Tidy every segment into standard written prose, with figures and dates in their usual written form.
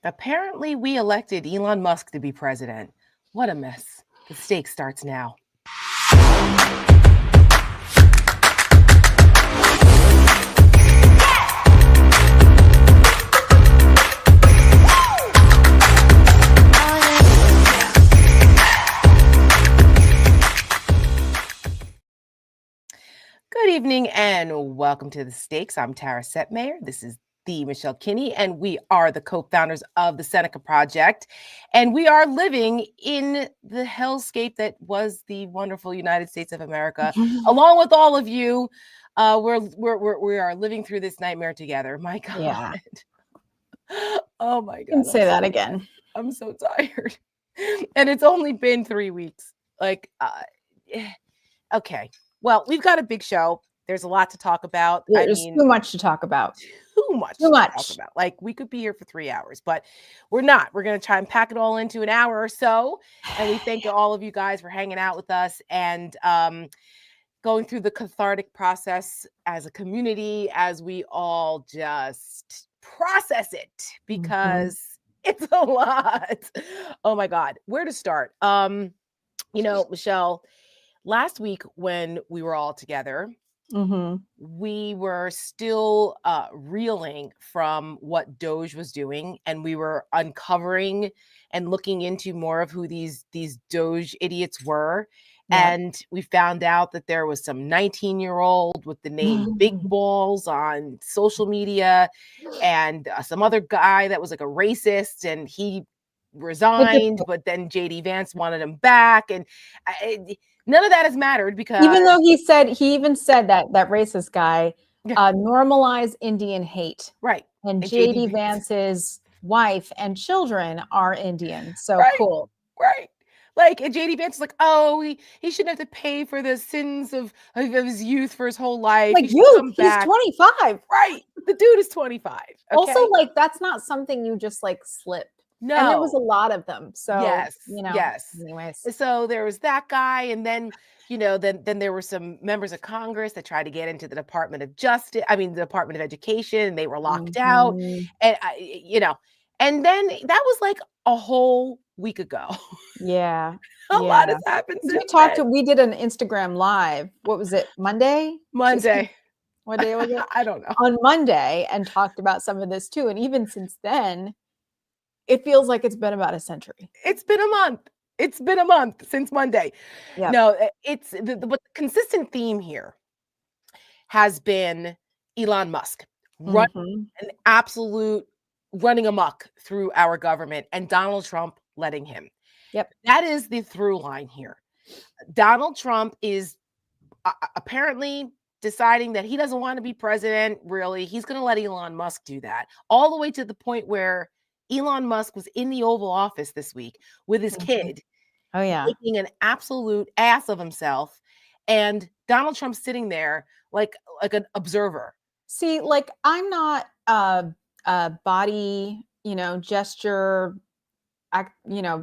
Apparently, we elected Elon Musk to be president. What a mess. The stake starts now. Good evening and welcome to The Stakes. I'm Tara Setmayer. This is the Michelle Kinney, and we are the co-founders of the Seneca Project. And we are living in the hellscape that was the wonderful United States of America. Along with all of you, we are living through this nightmare together. My God. Yeah. Oh my God. You can say that again. I'm so tired. And it's only been 3 weeks. Okay. Well, we've got a big show. There's a lot to talk about. There's too much to talk about. Too much to talk about. Like, we could be here for 3 hours, but we're not. We're going to try and pack it all into an hour or so. And we thank all of you guys for hanging out with us and going through the cathartic process as a community as we all just process it because it's a lot. Oh my God. Where to start? Michelle, last week when we were all together, we were still reeling from what Doge was doing, and we were uncovering and looking into more of who these Doge idiots were. Yeah. And we found out that there was some 19-year-old with the name Big Balls on social media, and some other guy that was like a racist, and he resigned, but then JD Vance wanted him back, and none of that has mattered because even though he even said that racist guy normalized Indian hate, right? And JD Vance's wife and children are Indian, so right. Cool, right? Like, and JD Vance is like, oh, he shouldn't have to pay for the sins of his youth for his whole life. Like, he's 25, right? The dude is 25. Okay? Also, like, that's not something you just like slip. No. And there was a lot of them. So, yes. Anyways. So there was that guy. And then, then there were some members of Congress that tried to get into the Department of the Department of Education, and they were locked out. And, and then that was like a whole week ago. Yeah. A lot has happened since we did an Instagram live. What was it? Monday. What day was it? I don't know. On Monday, and talked about some of this too. And even since then, it feels like it's been about a century. It's been a month. It's been a month since Monday. Yep. No, it's the consistent theme here has been Elon Musk running amok through our government, and Donald Trump letting him. Yep. That is the through line here. Donald Trump is apparently deciding that he doesn't want to be president, really. He's going to let Elon Musk do that, all the way to the point where Elon Musk was in the Oval Office this week with his kid. Oh, yeah. Making an absolute ass of himself. And Donald Trump sitting there like an observer. See, like, I'm not a body, gesture,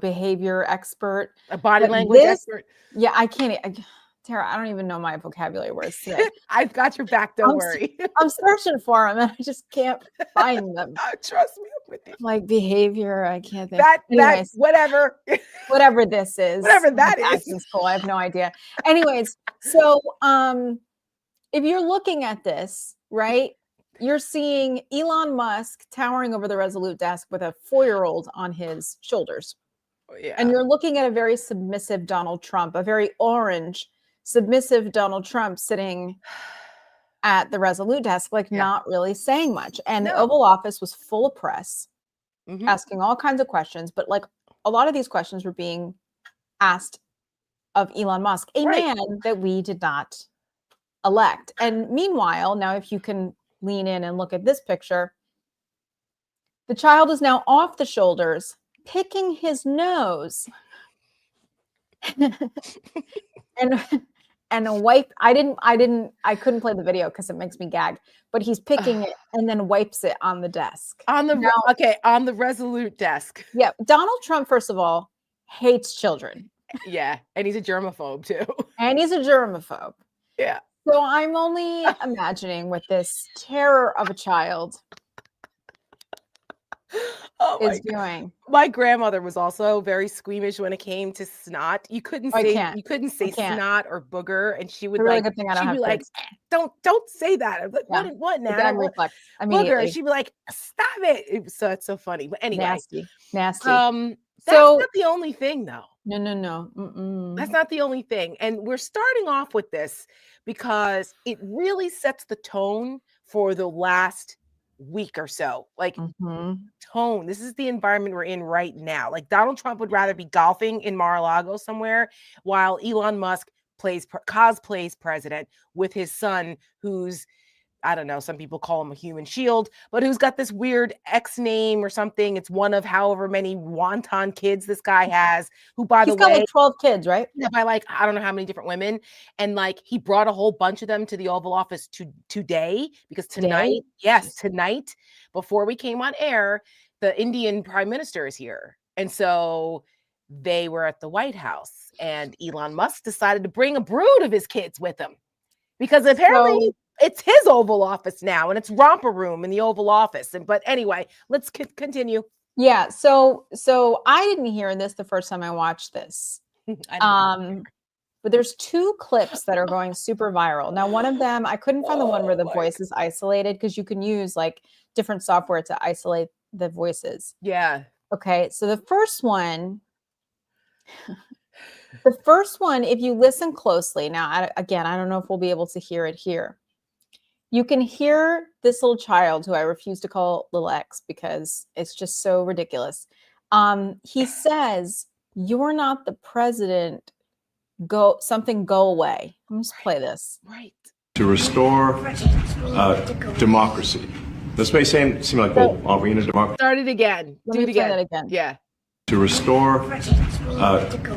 behavior expert. A body language expert. Yeah, I can't. Tara, I don't even know my vocabulary words today. I've got your back. Don't worry. I'm searching for them, and I just can't find them. Trust me, I'm with you. Like behavior, I can't think. Anyways, whatever this is, whatever that is. In school, I have no idea. Anyways, so if you're looking at this, right, you're seeing Elon Musk towering over the Resolute desk with a 4-year-old on his shoulders. Yeah. And you're looking at a very submissive Donald Trump, a very orange, submissive Donald Trump sitting at the Resolute desk, not really saying much. And the Oval Office was full of press, asking all kinds of questions. But like, a lot of these questions were being asked of Elon Musk, a man that we did not elect. And meanwhile, now if you can lean in and look at this picture, the child is now off the shoulders, picking his nose. and a wipe. I couldn't play the video because it makes me gag, but he's picking it and then wipes it on the desk. On the Resolute desk. Yeah. Donald Trump, first of all, hates children. Yeah. And he's a germaphobe too. Yeah. So I'm only imagining with this terror of a child is doing. My grandmother was also very squeamish when it came to snot. You couldn't say snot or booger, and she would really good thing I don't she'd have be like, kids. don't say that. I'm like, what, Nana? Gag reflex immediately. Booger. She'd be like, stop it. It's so funny. But anyway, nasty. That's not the only thing, though. No. That's not the only thing. And we're starting off with this because it really sets the tone for the last week or so. Like tone. This is the environment we're in right now. Like Donald Trump would rather be golfing in Mar-a-Lago somewhere while Elon Musk cosplays president with his son, who's, I don't know, some people call him a human shield, but who's got this weird X name or something. It's one of however many wonton kids this guy has, who, by the way, he's got like 12 kids, right? Yeah, by like, I don't know how many different women. And like, he brought a whole bunch of them to the Oval Office today, because tonight, tonight, before we came on air, the Indian Prime Minister is here. And so they were at the White House, and Elon Musk decided to bring a brood of his kids with him, because apparently it's his Oval Office now, and it's romper room in the Oval Office. But anyway, let's continue. Yeah. So I didn't hear this the first time I watched this. But there's 2 clips that are going super viral. Now, one of them, I couldn't find the one where the voice is isolated, because you can use like different software to isolate the voices. Yeah. Okay. So the first one, if you listen closely, now, again, I don't know if we'll be able to hear it here. You can hear this little child, who I refuse to call little X because it's just so ridiculous. He says, "You're not the president. Go away." Let me just play this. Right. To restore democracy. This may seem like, well, are we in a democracy? Start it again. Do it again. That again. Yeah. To restore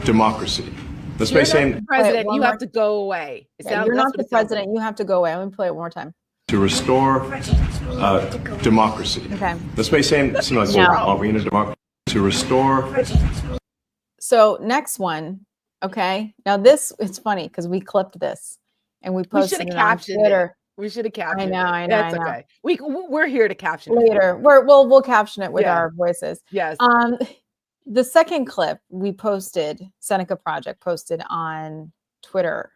democracy. This may seem president. You have to go away. You're not the president. You have to go away. Let me play it one more time. To restore democracy. Okay. This may seem like, well, are we in a democracy? To restore. So next one. Okay. Now it's funny because we clipped this and we posted it on Twitter. We should have captioned it. I know. That's okay. We're here to caption it later. We'll caption it with our voices. Yes. The second clip we posted, Seneca Project posted on Twitter.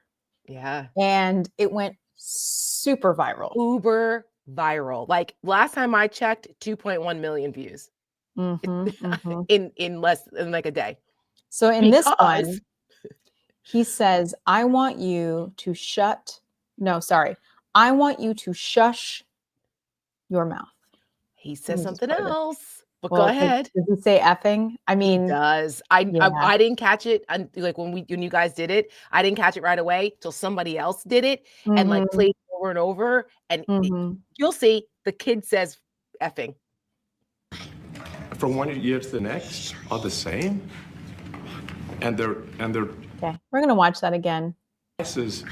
Yeah. And it went super viral. Uber viral. Like last time I checked, 2.1 million views. In less than like a day. So in this one, he says, I want you to shush your mouth. He says something else, but go ahead. Does he say effing? I mean, he does. I didn't catch it. Like when you guys did it, I didn't catch it right away till somebody else did it and like played over and over. And you'll see the kid says effing. From one year to the next are the same. And they're okay. We're gonna watch that again. Prices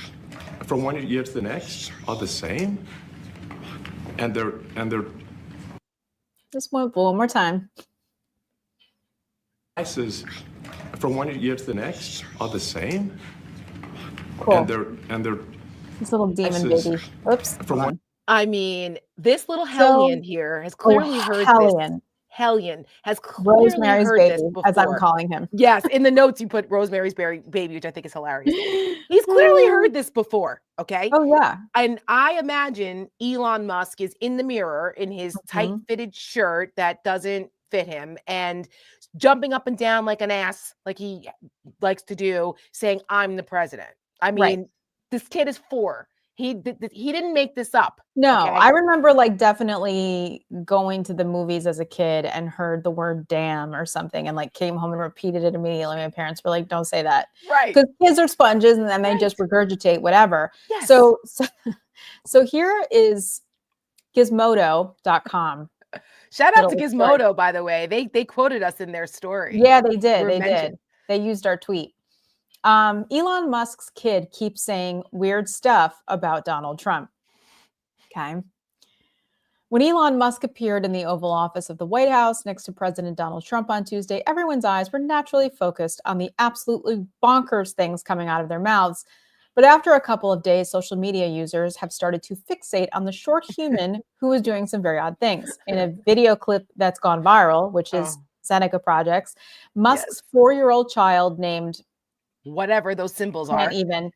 from one year to the next are the same. And they're just one more time. Prices from one year to the next are the same. Cool. And they're this little demon baby. Oops. I mean, this little hellion here has clearly heard this. Hellion has clearly Rosemary's heard baby, this before. as I'm calling him. Yes, in the notes you put Rosemary's baby, which I think is hilarious. He's clearly heard this before, okay? Oh, yeah. And I imagine Elon Musk is in the mirror in his tight-fitted shirt that doesn't fit him and jumping up and down like an ass, like he likes to do, saying, I'm the president. I mean, this kid is 4. He didn't make this up. No, okay? I remember like definitely going to the movies as a kid and heard the word damn or something and like came home and repeated it immediately. My parents were like, don't say that. Right. Because kids are sponges and then they just regurgitate whatever. Yes. So here is gizmodo.com. Shout out to Gizmodo, by the way. They quoted us in their story. Yeah, they did. They did. They used our tweet. Elon Musk's kid keeps saying weird stuff about Donald Trump. Okay. When Elon Musk appeared in the Oval Office of the White House next to President Donald Trump on Tuesday, everyone's eyes were naturally focused on the absolutely bonkers things coming out of their mouths. But after a couple of days, social media users have started to fixate on the short human who is doing some very odd things. In a video clip that's gone viral, which is Seneca Projects, Musk's 4-year-old child named whatever those symbols are, can't even,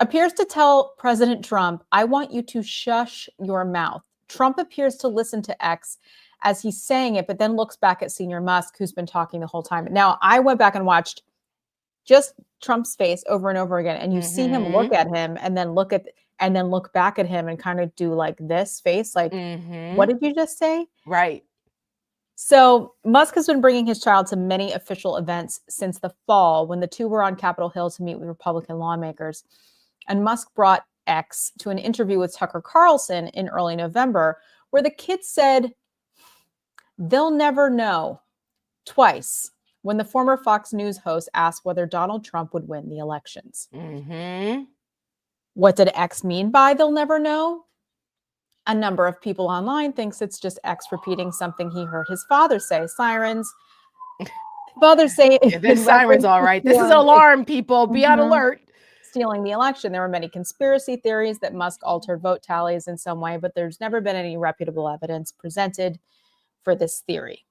appears to tell President Trump, "I want you to shush your mouth." Trump appears to listen to X as he's saying it, but then looks back at Senior Musk, who's been talking the whole time. Now, I went back and watched just Trump's face over and over again, and you see him look at him and then look back at him and kind of do like this face, like, what did you just say? Right. So Musk has been bringing his child to many official events since the fall when the two were on Capitol Hill to meet with Republican lawmakers. And Musk brought X to an interview with Tucker Carlson in early November, where the kid said, "They'll never know," twice, when the former Fox News host asked whether Donald Trump would win the elections. What did X mean by "they'll never know"? A number of people online thinks it's just X repeating something he heard his father say. Sirens. Father say this siren's all right. This is an alarm, people. Be on alert. Stealing the election. There were many conspiracy theories that Musk altered vote tallies in some way, but there's never been any reputable evidence presented for this theory.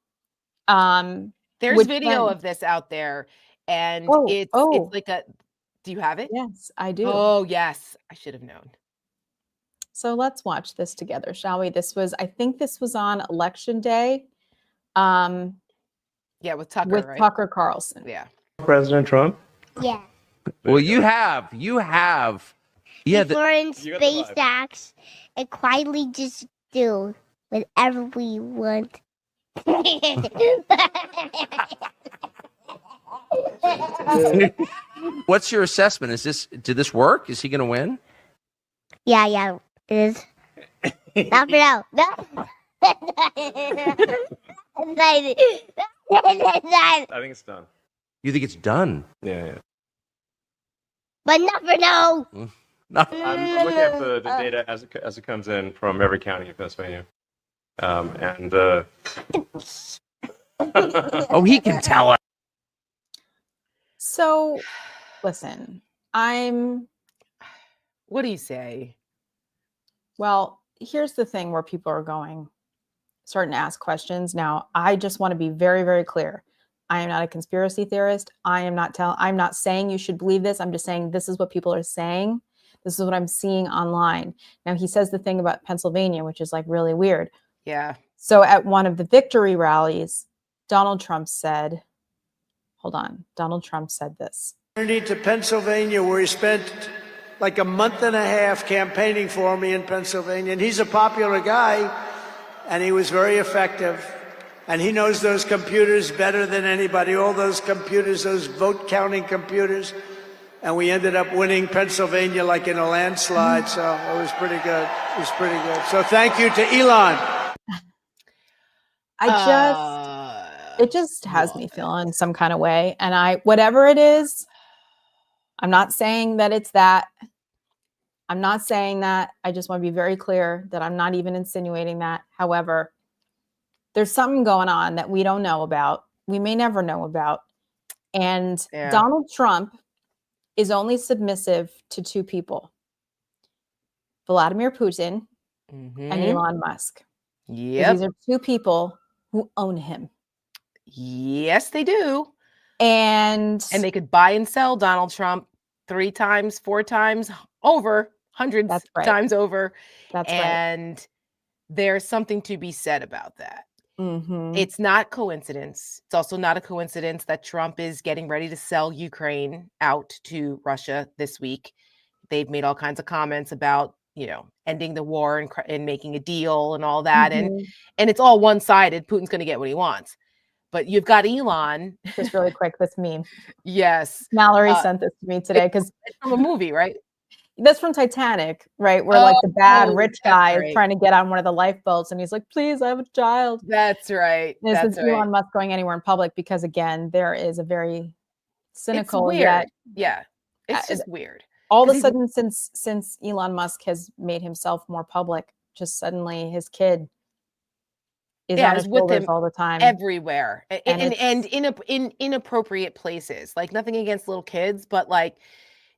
There's video of this out there, and it's like a. Do you have it? Yes, I do. Oh yes, I should have known. So let's watch this together, shall we? I think this was on election day. Yeah, with Tucker, right? Tucker Carlson. Yeah. President Trump? Yeah. Well, you have. Yeah. We're in SpaceX and quietly just do whatever we want. What's your assessment? Did this work? Is he going to win? Yeah, it is. Not for now. No. I think it's done. You think it's done? Yeah. But not for now. No. I'm looking at the data as it comes in from every county in Pennsylvania. Oh, he can tell us. So, listen, what do you say? Well, here's the thing where people are starting to ask questions. Now, I just want to be very, very clear. I am not a conspiracy theorist. I'm not saying you should believe this. I'm just saying this is what people are saying. This is what I'm seeing online. Now, he says the thing about Pennsylvania, which is like really weird. Yeah. So at one of the victory rallies, Donald Trump said this. To Pennsylvania, where he spent like a month and a half campaigning for me in Pennsylvania. And he's a popular guy, and he was very effective. And he knows those computers better than anybody, all those computers, those vote counting computers. And we ended up winning Pennsylvania like in a landslide. So it was pretty good. It was pretty good. So thank you to Elon. It just has me feeling some kind of way. And whatever it is, I'm not saying that it's that. I'm not saying that. I just want to be very clear that I'm not even insinuating that. However, there's something going on that we don't know about. We may never know about. And Donald Trump is only submissive to two people, Vladimir Putin and Elon Musk. Yep. These are two people who own him. Yes, they do. And they could buy and sell Donald Trump 3 times, 4 times over, hundreds times over. That's and there's something to be said about that. It's not coincidence. It's also not a coincidence that Trump is getting ready to sell Ukraine out to Russia this week. They've made all kinds of comments about, ending the war and making a deal and all that. And it's all one-sided. Putin's going to get what he wants. But you've got Elon. Just really quick, this meme. Yes. Mallory sent this to me today because it's from a movie, right? That's from Titanic, right? Where like the bad rich guy is trying to get on one of the lifeboats and he's like, please, I have a child. That's right. And this is Elon Musk going anywhere in public because, again, there is a very cynical it's just weird. All of a sudden, since Elon Musk has made himself more public, just suddenly his kid is on his with him all the time, everywhere, and in inappropriate places. Like, nothing against little kids, but like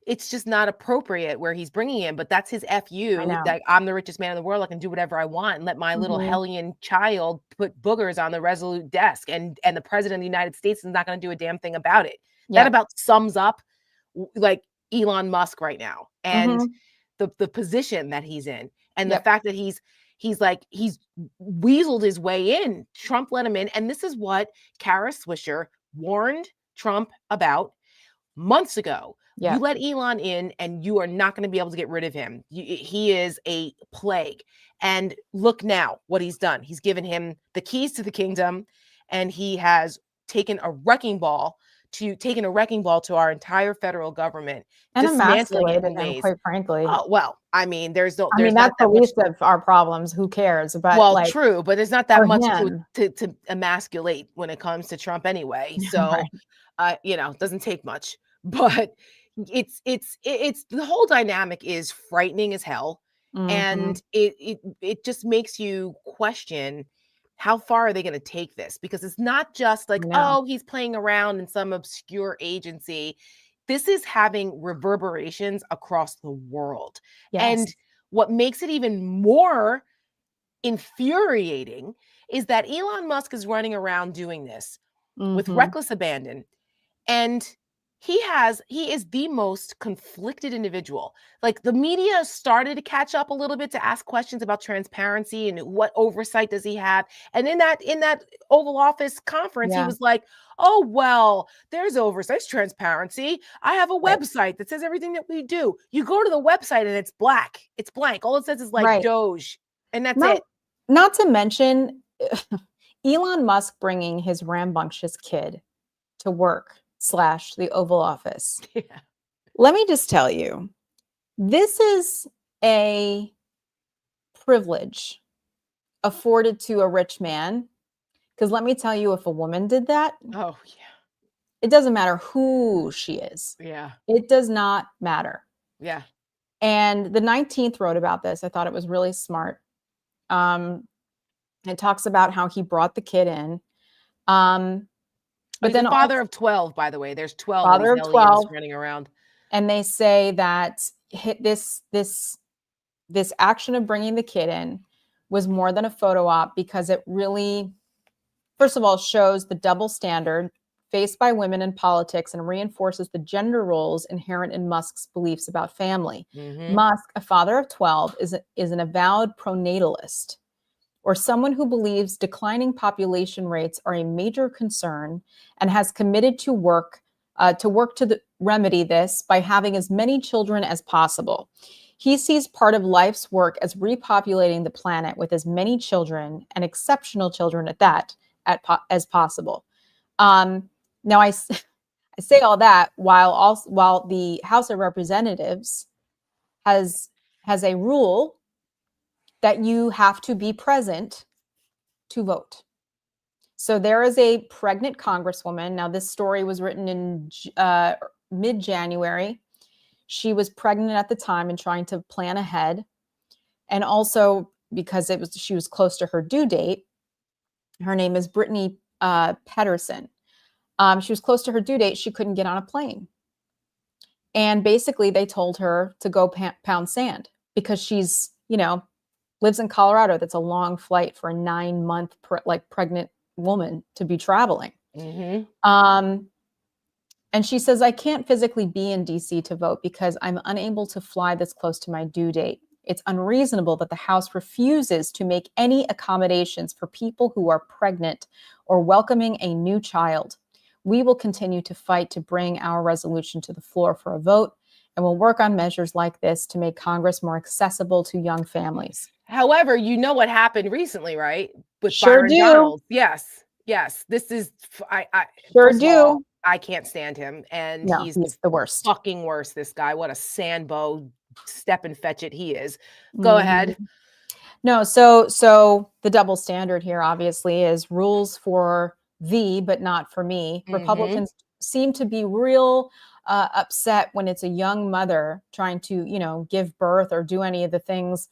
it's just not appropriate where he's bringing him, but that's his FU. I know. That I'm the richest man in the world. I can do whatever I want and let my little hellion child put boogers on the Resolute desk. And the president of the United States is not going to do a damn thing about it. That about sums up like Elon Musk right now and the position that he's in and the fact that he's weaseled his way in. Trump let him in. And this is what Kara Swisher warned Trump about months ago. You let Elon in and you are not going to be able to get rid of him. He is a plague. And look now what he's done. He's given him the keys to the kingdom and he has taken a wrecking ball to our entire federal government and dismantling it in emasculated him, ways. quite frankly. Oh, well, I mean, there's I mean, that's the least of our problems. Who cares? But well, true, but there's not that much to emasculate when it comes to Trump anyway. So, you know, it doesn't take much. But it's the whole dynamic is frightening as hell, and it just makes you question how far are they going to take this? Because it's not just like, oh, he's playing around in some obscure agency. This is having reverberations across the world. And what makes it even more infuriating is that Elon Musk is running around doing this with reckless abandon. And he is the most conflicted individual. Like the media started to catch up a little bit to ask questions about transparency and what oversight does he have. And in that Oval Office conference, he was like, oh, well, there's oversight, there's transparency. I have a website that says everything that we do. You go to the website and it's black. It's blank. All it says is like Doge. And that's it. Not to mention Elon Musk bringing his rambunctious kid to work / the Oval Office. Let me just tell you, this is a privilege afforded to a rich man. Because let me tell you, if a woman did that, it doesn't matter who she is. It does not matter. And the 19th wrote about this. I thought it was really smart. It talks about how he brought the kid in. But then father of 12, by the way, there's 12 father of 12 running around. And they say that this action of bringing the kid in was more than a photo op because it really, first of all, shows the double standard faced by women in politics and reinforces the gender roles inherent in Musk's beliefs about family. Musk, a father of 12, is an avowed pronatalist, or someone who believes declining population rates are a major concern and has committed to work to remedy this by having as many children as possible. He sees part of life's work as repopulating the planet with as many children, and exceptional children at that, as possible. Now, I say all that while the House of Representatives has a rule that you have to be present to vote. So there is a pregnant congresswoman. Now, this story was written in mid-January. She was pregnant at the time and trying to plan ahead. And also because she was close to her due date. Her name is Brittany Pedersen. She was close to her due date. She couldn't get on a plane. And basically they told her to go pound sand because she's, lives in Colorado. That's a long flight for a 9-month pregnant woman to be traveling. And she says, I can't physically be in DC to vote because I'm unable to fly this close to my due date. It's unreasonable that the House refuses to make any accommodations for people who are pregnant or welcoming a new child. We will continue to fight to bring our resolution to the floor for a vote, and we'll work on measures like this to make Congress more accessible to young families. However, you know what happened recently, right? With Sure Byron do. Donalds. Yes. This is I Sure do. I can't stand him, and No, he's the worst. Fucking worse. This guy, what a sandbo, step and fetch it he is. Go ahead. No, so the double standard here obviously is rules for thee, but not for me. Republicans seem to be real upset when it's a young mother trying to, give birth or do any of the things.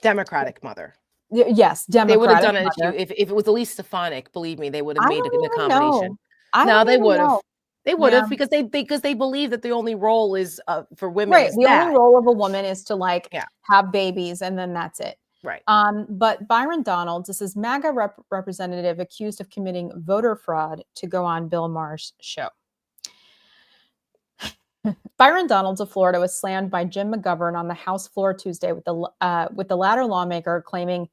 Democratic mother. Yes, Democratic. They would have done it mother. if it was Elise Stefanik. Believe me, they would have made an accommodation. No, they would have. They would have, Yeah. because they believe that the only role is for women. Right. Is The that. only role of a woman is to Yeah. have babies, and then that's it. Right. But Byron Donalds, this is MAGA representative accused of committing voter fraud, to go on Bill Maher's show. Byron Donalds of Florida was slammed by Jim McGovern on the House floor Tuesday, with the latter lawmaker claiming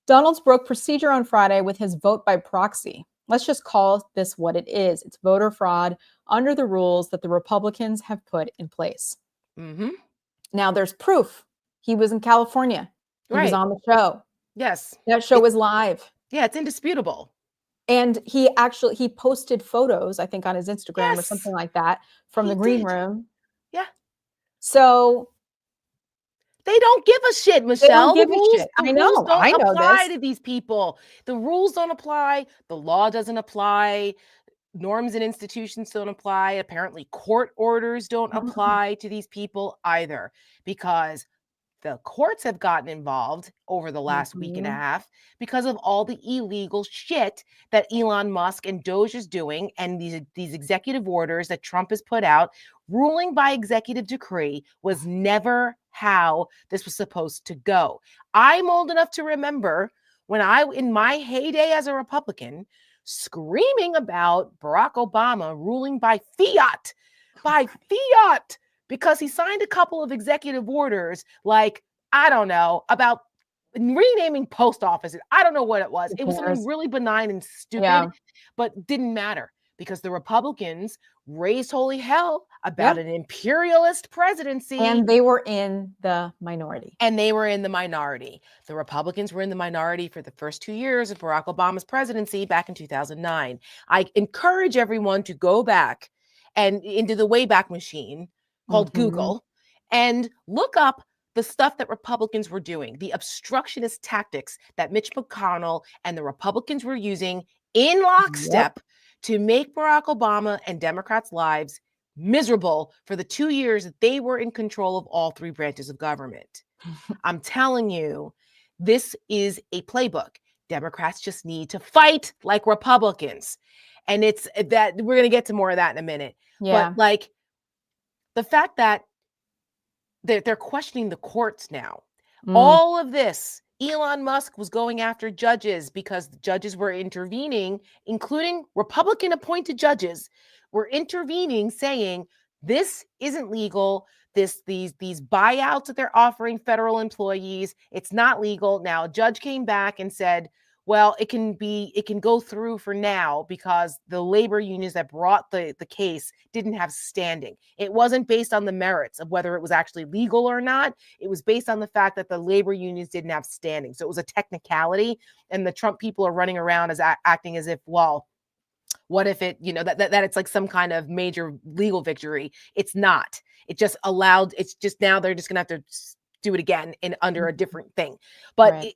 Donalds broke procedure on Friday with his vote by proxy. Let's just call this what it is. It's voter fraud under the rules that the Republicans have put in place. Mm-hmm. Now there's proof. He was in California. He was on the show. Yes. That show was live. Yeah, it's indisputable. And he posted photos, I think, on his Instagram or something like that, from the green room. Yeah. So they don't give a shit, Michelle. They don't give a shit. I know. I know apply this. to these people. The rules don't apply. The law doesn't apply. Norms and institutions don't apply. Apparently, court orders don't apply to these people either, because the courts have gotten involved over the last week and a half because of all the illegal shit that Elon Musk and Doge is doing, and these executive orders that Trump has put out. Ruling by executive decree was never how this was supposed to go. I'm old enough to remember when in my heyday as a Republican, screaming about Barack Obama ruling by fiat, because he signed a couple of executive orders, like, I don't know, about renaming post offices. I don't know what it was. It was something really benign and stupid, but didn't matter, because the Republicans raised holy hell about an imperialist presidency. And they were in the minority. The Republicans were in the minority for the first 2 years of Barack Obama's presidency back in 2009. I encourage everyone to go back and into the Wayback Machine called Google and look up the stuff that Republicans were doing, the obstructionist tactics that Mitch McConnell and the Republicans were using in lockstep to make Barack Obama and Democrats' lives miserable for the 2 years that they were in control of all three branches of government. I'm telling you, this is a playbook. Democrats just need to fight like Republicans. And it's that we're going to get to more of that in a minute. Yeah. But like the fact that they're questioning the courts now. All of this, Elon Musk was going after judges because the judges were intervening, including Republican appointed judges were intervening, saying this isn't legal. These buyouts that they're offering federal employees, it's not legal. Now, a judge came back and said, well, it can go through for now because the labor unions that brought the case didn't have standing. It wasn't based on the merits of whether it was actually legal or not. It was based on the fact that the labor unions didn't have standing. So it was a technicality, and the Trump people are running around as acting as if, well, what if it, that it's like some kind of major legal victory? It's not. It just allowed, it's just now they're just going to have to do it again under a different thing. But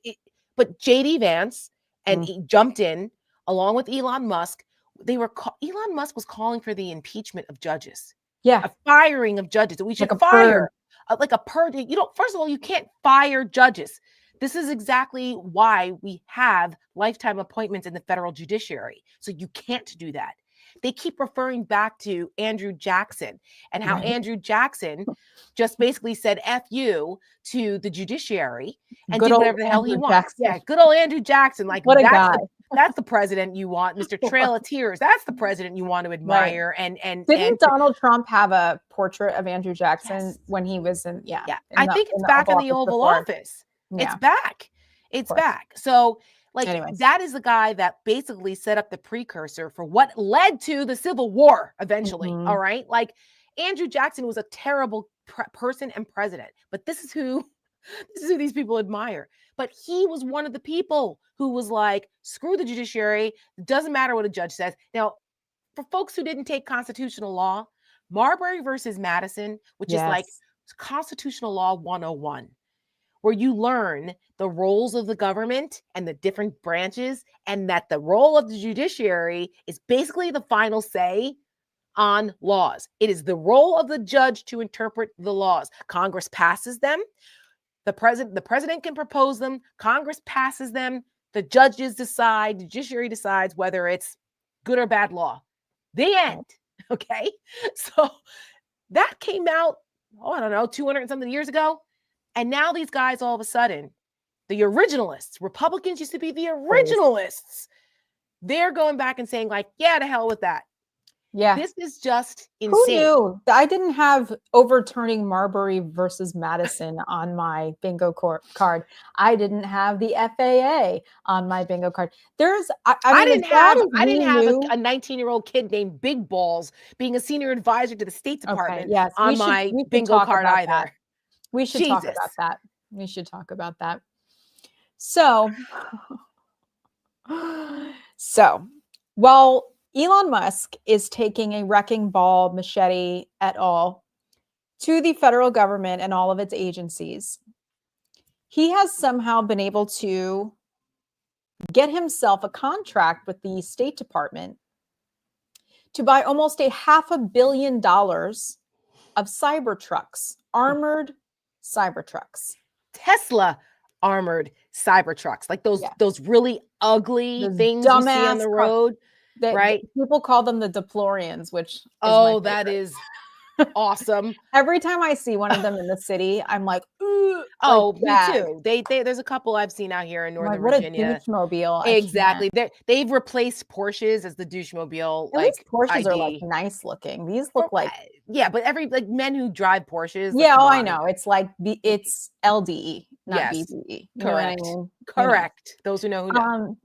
but JD Vance, and he jumped in along with Elon Musk. Elon Musk was calling for the impeachment of judges. Yeah. A firing of judges. We should fire like a purge. First of all, you can't fire judges. This is exactly why we have lifetime appointments in the federal judiciary. So you can't do that. They keep referring back to Andrew Jackson and how Andrew Jackson just basically said F you to the judiciary and did whatever the hell he wants. Yeah, good old Andrew Jackson. Like, what a guy. That's the president you want, Mr. Trail of Tears. That's the president you want to admire. Right. And didn't Donald Trump have a portrait of Andrew Jackson when he was in? Yeah. I think it's back in the Oval Office. Yeah. It's back. It's back. So that is the guy that basically set up the precursor for what led to the Civil War eventually. All right. Like, Andrew Jackson was a terrible person and president, but this is who these people admire. But he was one of the people who was like, screw the judiciary. It doesn't matter what a judge says. Now, for folks who didn't take constitutional law, Marbury versus Madison, which is like constitutional law 101. Where you learn the roles of the government and the different branches, and that the role of the judiciary is basically the final say on laws. It is the role of the judge to interpret the laws. Congress passes them. The president can propose them. Congress passes them. The judges decide, the judiciary decides whether it's good or bad law. The end. Okay. So that came out, I don't know, 200 and something years ago. And now these guys, all of a sudden, the originalists, Republicans used to be the originalists. They're going back and saying, like, yeah, to hell with that. Yeah. This is just insane. Who knew? I didn't have overturning Marbury versus Madison on my bingo card. I didn't have the FAA on my bingo card. I didn't have a 19-year-old kid named Big Balls being a senior advisor to the State Department on my bingo card either. That. We should talk about that. We should talk about that. So while Elon Musk is taking a wrecking ball, machete et al. To the federal government and all of its agencies, he has somehow been able to get himself a contract with the State Department to buy almost $500 million of Cybertrucks, armored Cybertrucks. Tesla armored Cybertrucks, like those really ugly things you see on the road. Right. People call them the DePlorians, which that is awesome. Every time I see one of them in the city, I'm like, ooh. Me too. There's a couple I've seen out here in Northern Virginia. What a douche-mobile. Exactly. They've replaced Porsches as the douche-mobile. At least Porsches are like nice looking. These look like but every men who drive Porsches. Yeah, I know. It's like it's LDE, not BDE. Correct. Correct. Those who know who know.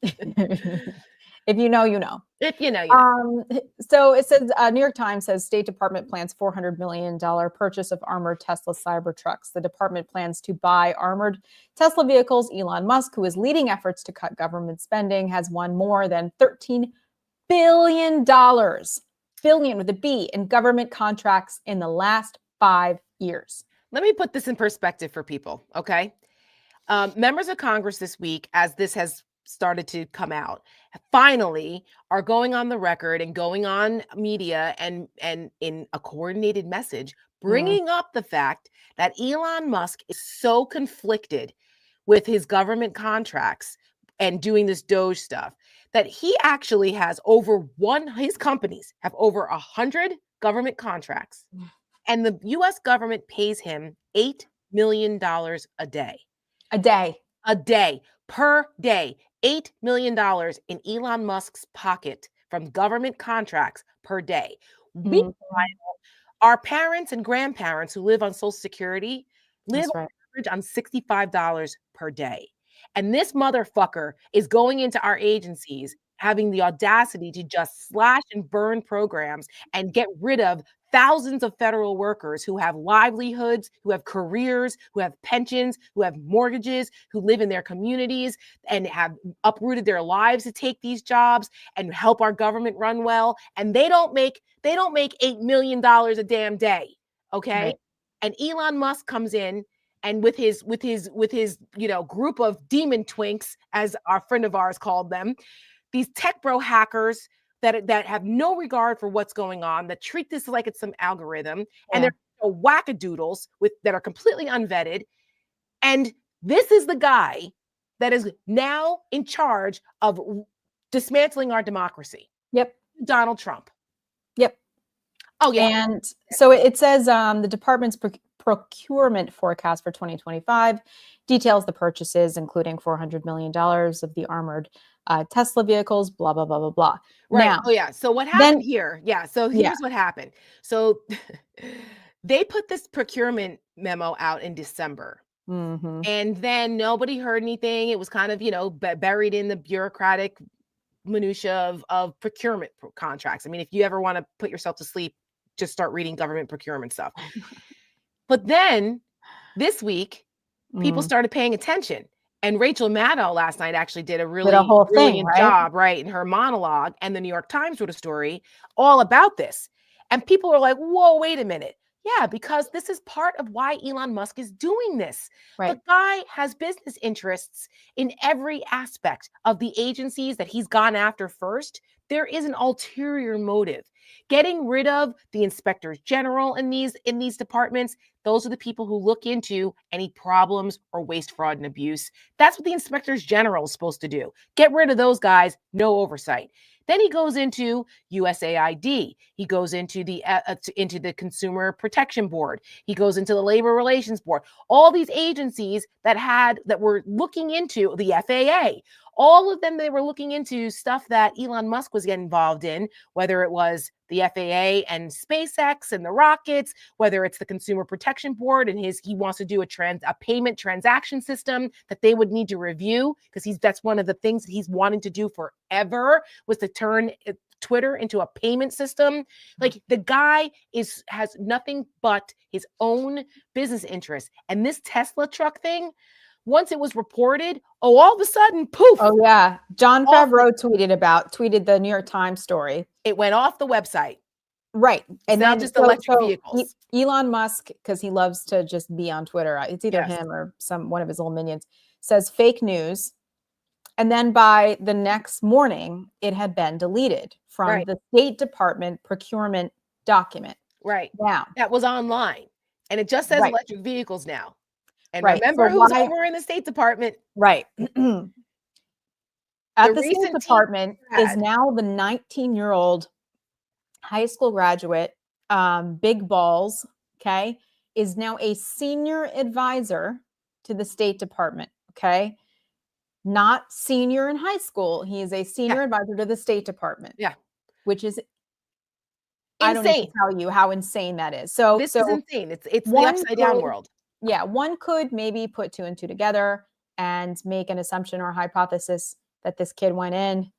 If you know, you know. If you know, you know. So it says, New York Times says State Department plans $400 million purchase of armored Tesla Cybertrucks. The department plans to buy armored Tesla vehicles. Elon Musk, who is leading efforts to cut government spending, has won more than $13 billion, billion with a B, in government contracts in the last 5 years. Let me put this in perspective for people, okay? Members of Congress this week, as this has started to come out, finally are going on the record and going on media and in a coordinated message, bringing up the fact that Elon Musk is so conflicted with his government contracts and doing this Doge stuff that he actually has his companies have over 100 government contracts, and the U.S. government pays him $8 million a day. Per day. $8 million in Elon Musk's pocket from government contracts per day. Meanwhile, our parents and grandparents who live on Social Security live on average on $65 per day. And this motherfucker is going into our agencies, having the audacity to just slash and burn programs and get rid of thousands of federal workers who have livelihoods, who have careers, who have pensions, who have mortgages, who live in their communities and have uprooted their lives to take these jobs and help our government run well. And they don't make $8 million a damn day. Okay. Right. And Elon Musk comes in and with his group of demon twinks, as our friend of ours called them, these tech bro hackers that have no regard for what's going on, that treat this like it's some algorithm, and they're wackadoodles that are completely unvetted. And this is the guy that is now in charge of dismantling our democracy. Yep. Donald Trump. Yep. Oh, yeah. And so it says the department's procurement forecast for 2025 details the purchases, including $400 million of the armored Tesla vehicles, blah, blah, blah, blah, blah. Right. Now, so what happened here? Yeah. So here's what happened. So they put this procurement memo out in December. And then nobody heard anything. It was kind of, buried in the bureaucratic minutia of procurement contracts. I mean, if you ever want to put yourself to sleep, just start reading government procurement stuff. But then this week, people started paying attention. And Rachel Maddow last night actually did a really brilliant job, in her monologue. And the New York Times wrote a story all about this. And people were like, whoa, wait a minute. Yeah, because this is part of why Elon Musk is doing this. Right. The guy has business interests in every aspect of the agencies that he's gone after first. There is an ulterior motive. Getting rid of the inspectors general in these departments, those are the people who look into any problems or waste, fraud, and abuse. That's what the inspectors general is supposed to do. Get rid of those guys, no oversight. Then he goes into USAID. He goes into the Consumer Protection Board. He goes into the Labor Relations Board. All these agencies that were looking into the FAA. All of them, they were looking into stuff that Elon Musk was getting involved in, whether it was the FAA and SpaceX and the rockets, whether it's the Consumer Protection Board and he wants to do a payment transaction system that they would need to review, because that's one of the things that he's wanting to do forever, was to turn Twitter into a payment system. Like, the guy has nothing but his own business interests. And this Tesla truck thing, once it was reported, all of a sudden, poof. Oh yeah, John Favreau tweeted the New York Times story. It went off the website. Right. And now just electric vehicles. Elon Musk, because he loves to just be on Twitter, it's either him or one of his little minions, says fake news. And then by the next morning, it had been deleted from the State Department procurement document. Right. Now, that was online. And it just says electric vehicles now. And right. remember who's over in the State Department. Right. At the State Department is now the 19-year-old high school graduate, big balls, okay, is now a senior advisor to the State Department, okay? Not senior in high school. He is a senior advisor to the State Department. Yeah. Which is insane. I don't need to tell you how insane that is. This is insane. It's the upside down world. Yeah, one could maybe put two and two together and make an assumption or hypothesis that this kid went in,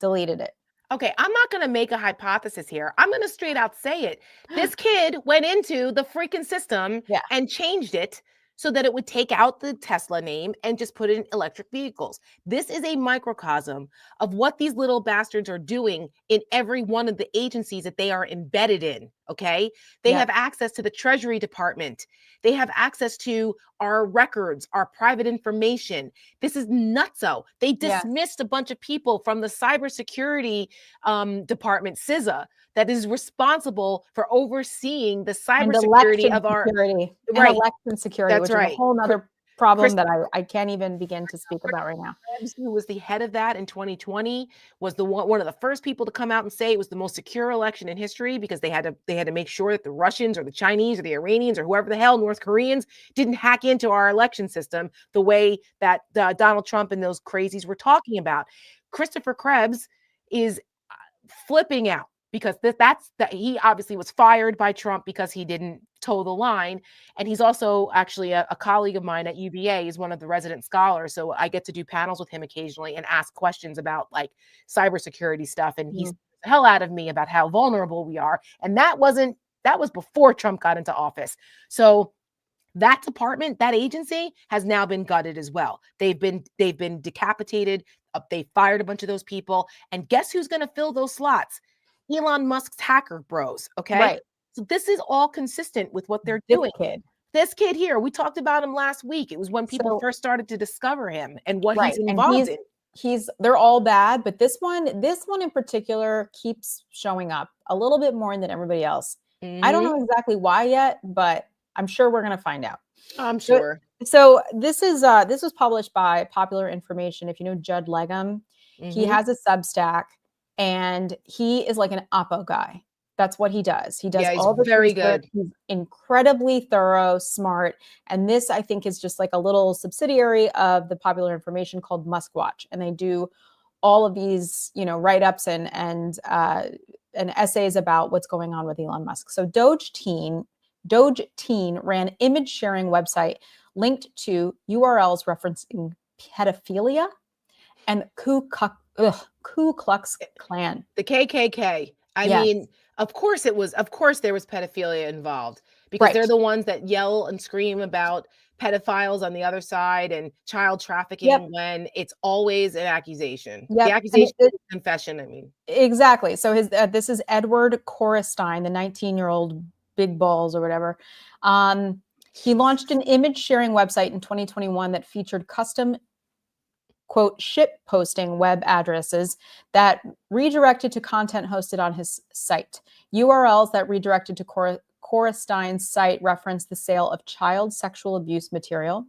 deleted it. Okay, I'm not going to make a hypothesis here. I'm going to straight out say it. This kid went into the freaking system and changed it so that it would take out the Tesla name and just put in electric vehicles. This is a microcosm of what these little bastards are doing in every one of the agencies that they are embedded in, okay? They have access to the Treasury Department. They have access to our records, our private information. This is nutso. They dismissed a bunch of people from the cybersecurity department, CISA, that is responsible for overseeing the cybersecurity of our election security, which is a whole nother problem that I can't even begin to speak about right now. Who was the head of that in 2020 was one of the first people to come out and say it was the most secure election in history, because they had to make sure that the Russians or the Chinese or the Iranians or whoever the hell, North Koreans, didn't hack into our election system the way that Donald Trump and those crazies were talking about. Christopher Krebs is flipping out, because he obviously was fired by Trump because he didn't toe the line. And he's also actually a colleague of mine at UVA. He's one of the resident scholars. So I get to do panels with him occasionally and ask questions about like cybersecurity stuff. And he's the hell out of me about how vulnerable we are. And that was before Trump got into office. So that department, that agency has now been gutted as well. They've been decapitated. They fired a bunch of those people. And guess who's going to fill those slots? Elon Musk's hacker bros. Okay. Right. So this is all consistent with what they're doing. This kid here, we talked about him last week. It was when people first started to discover him and what he's involved in. They're all bad, but this one in particular keeps showing up a little bit more than everybody else. I don't know exactly why yet, but I'm sure we're going to find out. I'm sure. So this was published by Popular Information. If you know Judd Legum, he has a Substack, and he is like an Oppo guy. That's what he does. He does all the very good. He's incredibly thorough, smart. And this, I think, is just like a little subsidiary of the Popular Information called Musk Watch. And they do all of these, write-ups and essays about what's going on with Elon Musk. So Doge Teen ran image sharing website linked to URLs referencing pedophilia and Ku Klux Klan. The KKK. I mean, of course there was pedophilia involved, because they're the ones that yell and scream about pedophiles on the other side and child trafficking when it's always an accusation. The accusation is a confession, I mean. Exactly. So this is Edward Korestein, the 19-year-old big balls or whatever. He launched an image sharing website in 2021 that featured custom, quote, ship posting web addresses that redirected to content hosted on his site. URLs that redirected to Korestein's site referenced the sale of child sexual abuse material,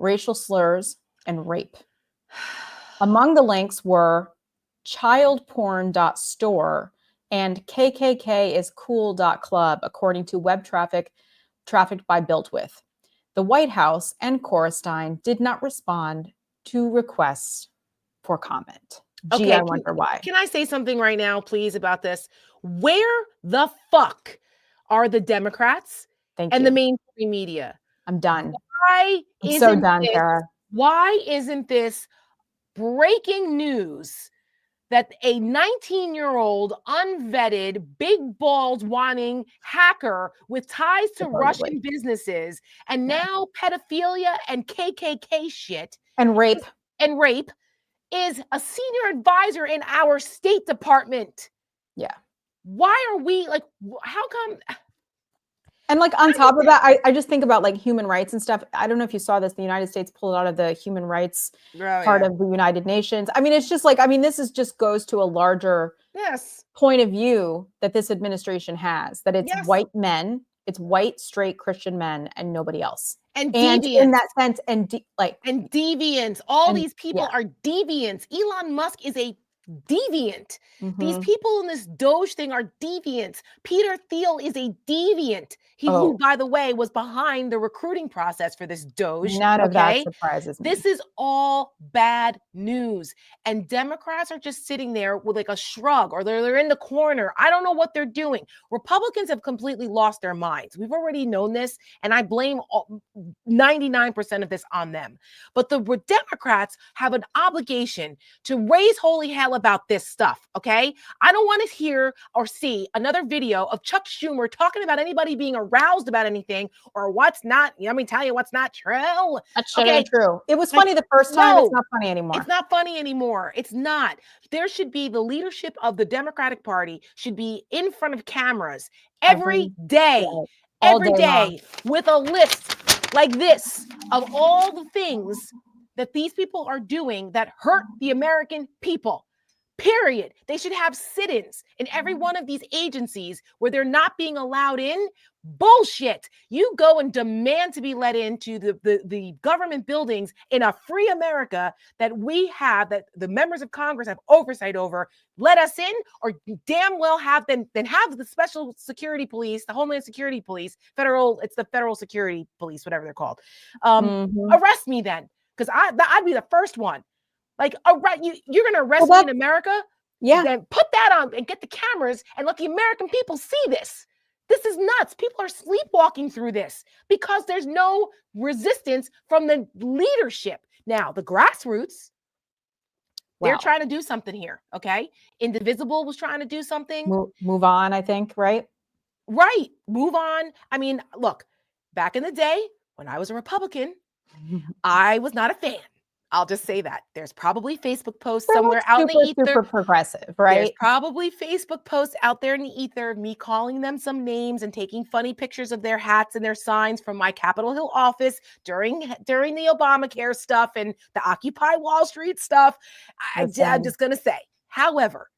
racial slurs, and rape. Among the links were childporn.store and kkk-is-cool.club, according to web trafficked by BuiltWith. The White House and Kornstein did not respond to requests for comment. Gee, I wonder why. Can I say something right now, please, about this? Where the fuck are the Democrats and the mainstream media? I'm done. I'm so done, Kara. Why isn't this breaking news that a 19-year-old unvetted, big balls wanting hacker with ties to Russian businesses and now pedophilia and KKK shit and rape is a senior advisor in our State Department? Yeah. Why are we like, how come? And like on top of that, I just think about like human rights and stuff. I don't know if you saw this. The United States pulled out of the human rights part of the United Nations. I mean, it's just like, I mean, this is just goes to a larger point of view that this administration has, that it's white men, it's white, straight Christian men and nobody else. And in that sense, and deviants. All these people are deviants. Elon Musk is a deviant. These people in this Doge thing are deviants. Peter Thiel is a deviant. Who, by the way, was behind the recruiting process for this Doge. None of that surprises me. This is all bad news. And Democrats are just sitting there with like a shrug, or they're in the corner. I don't know what they're doing. Republicans have completely lost their minds. We've already known this, and I blame 99% of this on them. But the Democrats have an obligation to raise holy hell about this stuff, okay? I don't want to hear or see another video of Chuck Schumer talking about anybody being aroused about anything or what's not. Let me tell you what's not true. That's true. It was funny the first time. It's not funny anymore. It's not funny anymore. It's not. There should be the leadership of the Democratic Party should be in front of cameras every day with a list like this of all the things that these people are doing that hurt the American people. Period. They should have sit-ins in every one of these agencies where they're not being allowed in. Bullshit. You go and demand to be let into the government buildings in a free America that we have, that the members of Congress have oversight over. Let us in, or damn well have then have the special security police, the Homeland Security Police, it's the Federal Security Police, whatever they're called. Arrest me then, because I'd be the first one. Like, you're going to arrest me in America? Yeah. Then put that on and get the cameras and let the American people see this. This is nuts. People are sleepwalking through this because there's no resistance from the leadership. Now, the grassroots, they're trying to do something here, okay? Indivisible was trying to do something. Move on, I think, right? Right. Move on. I mean, look, back in the day when I was a Republican, I was not a fan. I'll just say that. There's probably Facebook posts somewhere out in the ether. Super progressive, right? There's probably Facebook posts out there in the ether of me calling them some names and taking funny pictures of their hats and their signs from my Capitol Hill office during the Obamacare stuff and the Occupy Wall Street stuff. I'm just going to say. However,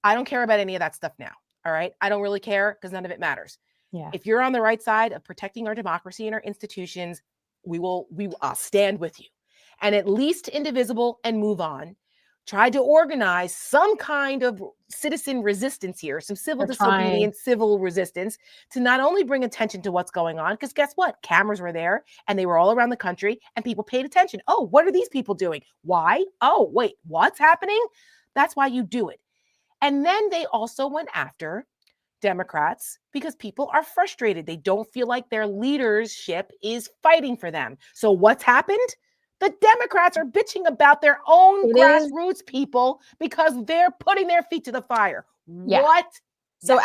I don't care about any of that stuff now. All right? I don't really care because none of it matters. Yeah. If you're on the right side of protecting our democracy and our institutions, I'll stand with you. And at least indivisible and move on. Tried to organize some kind of citizen resistance here, some civil disobedience, civil resistance to not only bring attention to what's going on, because guess what? Cameras were there and they were all around the country and people paid attention. Oh, what are these people doing? Why? Oh, wait, what's happening? That's why you do it. And then they also went after Democrats because people are frustrated. They don't feel like their leadership is fighting for them. So what's happened? The Democrats are bitching about their own grassroots people because they're putting their feet to the fire. Yeah. What? So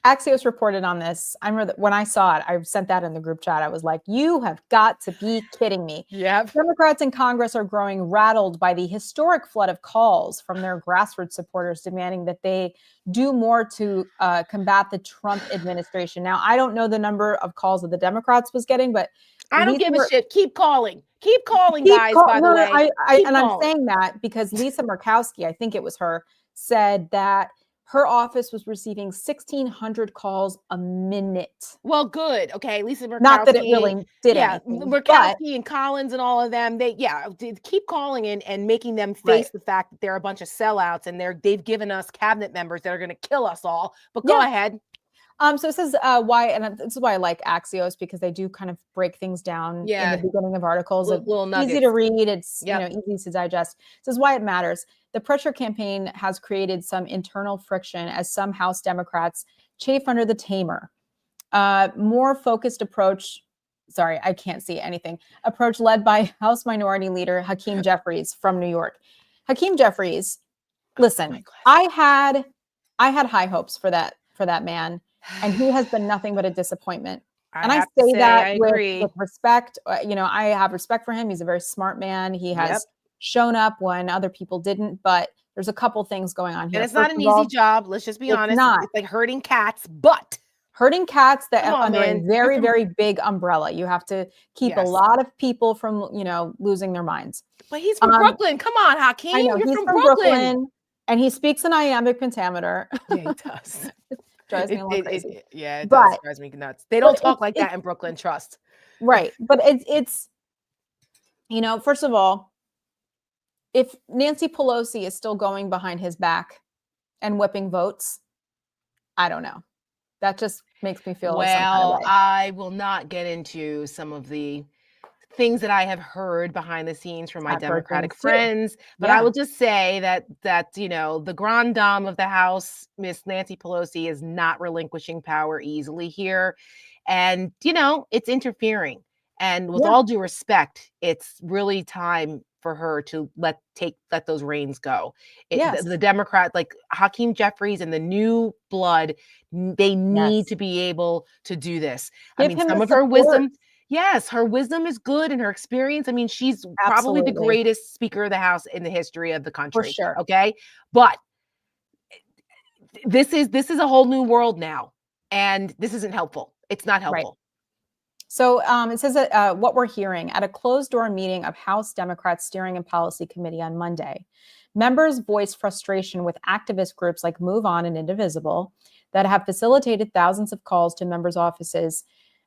Axios reported on this. I remember that when I saw it, I sent that in the group chat. I was like, you have got to be kidding me. Yeah. Democrats in Congress are growing rattled by the historic flood of calls from their grassroots supporters demanding that they do more to combat the Trump administration. Now, I don't know the number of calls that the Democrats was getting, but I don't give a shit. Keep calling. Keep calling, guys, by the way. I'm saying that because Lisa Murkowski, I think it was her, said that her office was receiving 1,600 calls a minute. Well, good. Okay, Lisa Murkowski. Not that it really did anything. Murkowski and Collins and all of them, they keep calling in and making them face the fact that they're a bunch of sellouts and they've given us cabinet members that are going to kill us all. But go ahead. So this is why, and this is why I like Axios, because they do kind of break things down in the beginning of articles. Little easy to read. It's easy to digest. This is why it matters. The pressure campaign has created some internal friction as some House Democrats chafe under the tamer. More focused approach. Sorry, I can't see anything. Approach led by House Minority Leader Hakeem Jeffries from New York. Hakeem Jeffries, listen, I had high hopes for that man. And he has been nothing but a disappointment. I say that with respect. I have respect for him. He's a very smart man. He has shown up when other people didn't, but there's a couple things going on here. And it's not an easy job. Let's just be honest. It's like herding cats, but herding cats that under a very, very big umbrella. You have to keep a lot of people from, losing their minds. But he's from Brooklyn. Come on, Hakeem. I know, he's from Brooklyn. And he speaks an iambic pentameter. Yeah, he does. Drives me a little crazy. It does drives me nuts. They don't talk like that in Brooklyn, trust. Right. But it's first of all, if Nancy Pelosi is still going behind his back and whipping votes, I don't know. That just makes me feel some kind of way. I will not get into some of the things that I have heard behind the scenes from my Democratic friends, but I will just say that the grande dame of the House, Miss Nancy Pelosi, is not relinquishing power easily here, and it's interfering. And with all due respect, it's really time for her to let those reins go. The Democrat, like Hakeem Jeffries and the new blood, they need to be able to do this. I mean, some of her wisdom. Yes, her wisdom is good and her experience. I mean, she's probably the greatest Speaker of the House in the history of the country. For sure. Okay. But this is a whole new world now. And this isn't helpful. It's not helpful. Right. So it says that what we're hearing at a closed door meeting of House Democrats Steering and Policy Committee on Monday, members voiced frustration with activist groups like Move On and Indivisible that have facilitated thousands of calls to members' offices,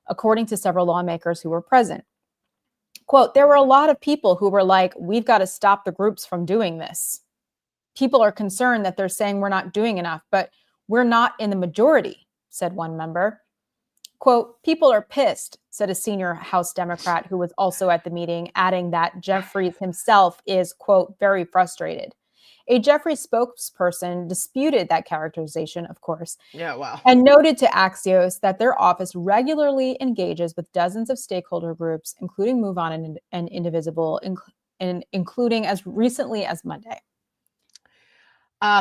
according to several lawmakers who were present. Quote, there were a lot of people who were like, we've got to stop the groups from doing this. People are concerned that they're saying we're not doing enough, but we're not in the majority, said one member. Quote, people are pissed, said a senior House Democrat who was also at the meeting, adding that Jeffries himself is, quote, very frustrated. A Jeffries spokesperson disputed that characterization, of course. Yeah, wow. And noted to Axios that their office regularly engages with dozens of stakeholder groups, including Move On and Indivisible, including as recently as Monday.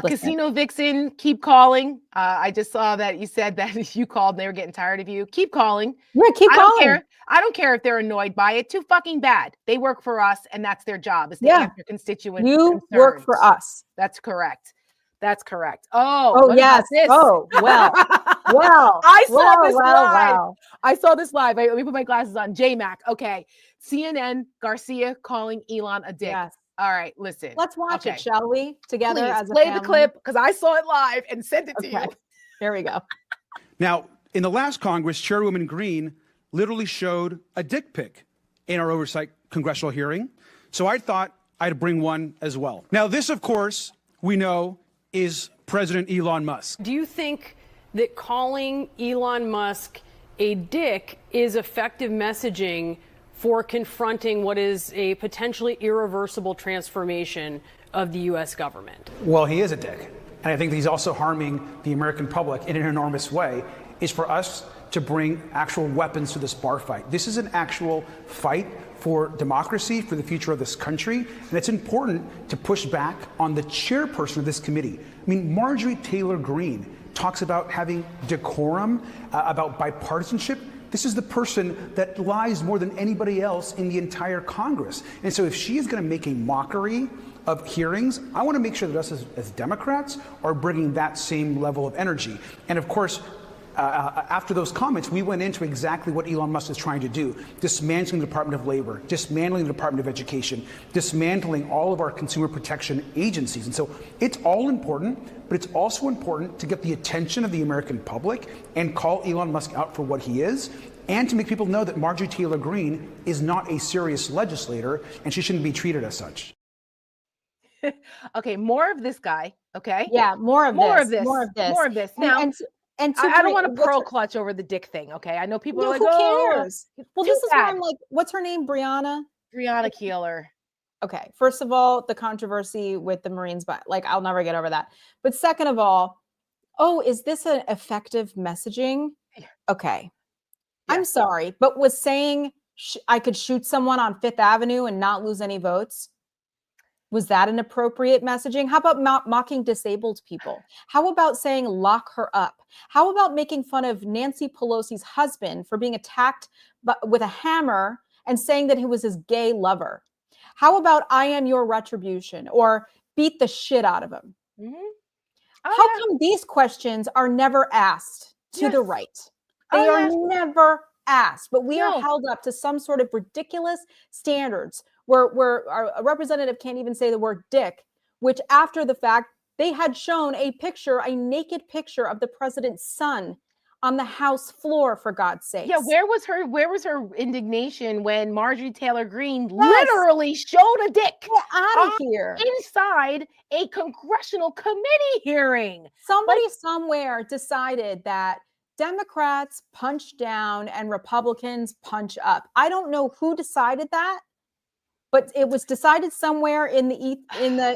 Casino Vixen, keep calling. I just saw that you said that you called and they were getting tired of you. Keep calling. Yeah, keep calling. I don't care if they're annoyed by it. Too fucking bad. They work for us, and that's their job, is to answer constituent concerns. Work for us. That's correct. That's correct. Oh yes. Oh, well. I saw this live. I saw this live. Let me put my glasses on. JMac. Okay. CNN, Garcia calling Elon a dick. Yes. All right, listen. Let's watch it, shall we? Together. Please, as a play family. the clip, because I saw it live and sent it to you. Here we go. Now, in the last Congress, Chairwoman Green literally showed a dick pic in our oversight congressional hearing. So I thought I'd bring one as well. Now, this, of course, we know is President Elon Musk. Do you think that calling Elon Musk a dick is effective messaging for confronting what is a potentially irreversible transformation of the U.S. government? Well, he is a dick. And I think that he's also harming the American public in an enormous way, is for us to bring actual weapons to this bar fight. This is an actual fight for democracy, for the future of this country. And it's important to push back on the chairperson of this committee. I mean, Marjorie Taylor Greene talks about having decorum, about bipartisanship. This is the person that lies more than anybody else in the entire Congress. And so if she is going to make a mockery of hearings, I want to make sure that us as Democrats are bringing that same level of energy. And of course, after those comments, we went into exactly what Elon Musk is trying to do, dismantling the Department of Labor, dismantling the Department of Education, dismantling all of our consumer protection agencies. And so it's all important, but it's also important to get the attention of the American public and call Elon Musk out for what he is, and to make people know that Marjorie Taylor Greene is not a serious legislator and she shouldn't be treated as such. Okay, more of this guy. Okay. Yeah, more of this. Now, I don't want to pearl clutch over the dick thing. Okay, I know people are like, who oh, cares? Well, this is why I'm like, what's her name? Brianna Keeler. Okay, first of all, the controversy with the Marines, but like, I'll never get over that. But second of all, oh, is this an effective messaging? Okay. Yeah. I'm sorry, but was saying I could shoot someone on Fifth Avenue and not lose any votes? Was that an appropriate messaging? How about mocking disabled people? How about saying lock her up? How about making fun of Nancy Pelosi's husband for being attacked with a hammer and saying that he was his gay lover? How about I am your retribution, or beat the shit out of him? Mm-hmm. How come these questions are never asked to the right? They are never asked, but we are held up to some sort of ridiculous standards where a representative can't even say the word dick, which after the fact, they had shown a naked picture of the president's son on the House floor, for God's sake. Yeah, where was her indignation when Marjorie Taylor Greene literally showed a dick? Get out of here. Inside a congressional committee hearing. Somebody somewhere decided that Democrats punch down and Republicans punch up. I don't know who decided that, but it was decided somewhere in the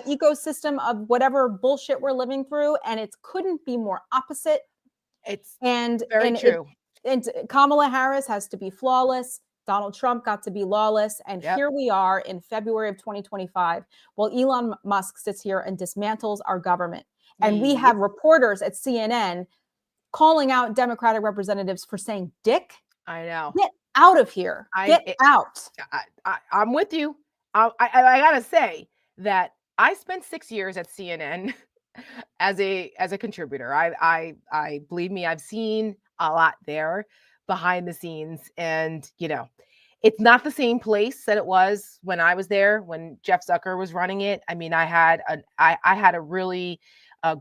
ecosystem of whatever bullshit we're living through, and it couldn't be more opposite. It's very true. And Kamala Harris has to be flawless. Donald Trump got to be lawless. And here we are in February of 2025, while Elon Musk sits here and dismantles our government. And we have reporters at CNN calling out Democratic representatives for saying dick. I know. Get out of here. Get out. I'm with you. I gotta say that I spent 6 years at CNN as a contributor. I believe me, I've seen a lot there behind the scenes, and it's not the same place that it was when I was there, when Jeff Zucker was running it. I mean, I had a really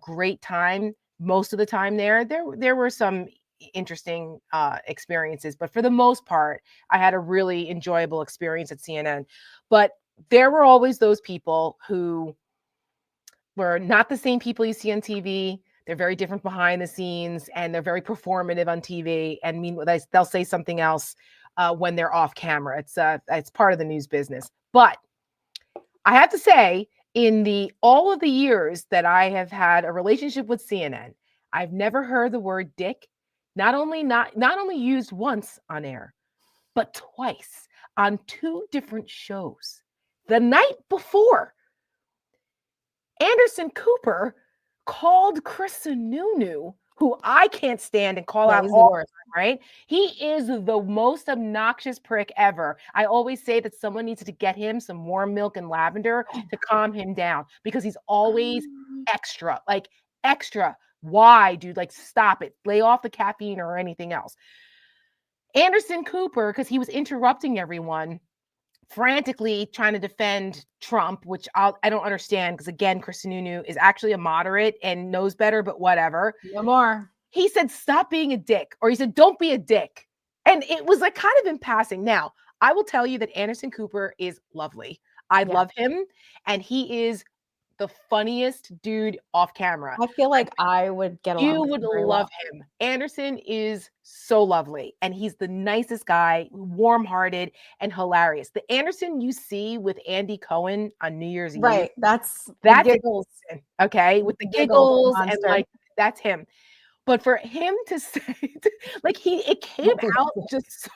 great time most of the time there. There were some interesting experiences, but for the most part, I had a really enjoyable experience at CNN. But there were always those people who were not the same people you see on TV. They're very different behind the scenes, and they're very performative on TV. And they'll say something else when they're off camera. It's part of the news business. But I have to say, in all of the years that I have had a relationship with CNN, I've never heard the word dick not only used once on air, but twice on 2 different shows. The night before, Anderson Cooper called Chris Sununu, who I can't stand and call out all the time, right? He is the most obnoxious prick ever. I always say that someone needs to get him some warm milk and lavender to calm him down, because he's always extra. Why, dude? Like, stop it. Lay off the caffeine or anything else. Anderson Cooper, because he was interrupting everyone, frantically trying to defend Trump, which I don't understand, because again, Chris Sununu is actually a moderate and knows better, but whatever. No more. He said, stop being a dick, or he said, don't be a dick. And it was like kind of in passing. Now, I will tell you that Anderson Cooper is lovely. I love him, and he is the funniest dude off camera. I feel like I would get along. You would love him. Anderson is so lovely, and he's the nicest guy, warm-hearted and hilarious. The Anderson you see with Andy Cohen on New Year's Eve, right? That's giggles, okay, with the giggles and like that's him. But for him to say, like, it came out just so,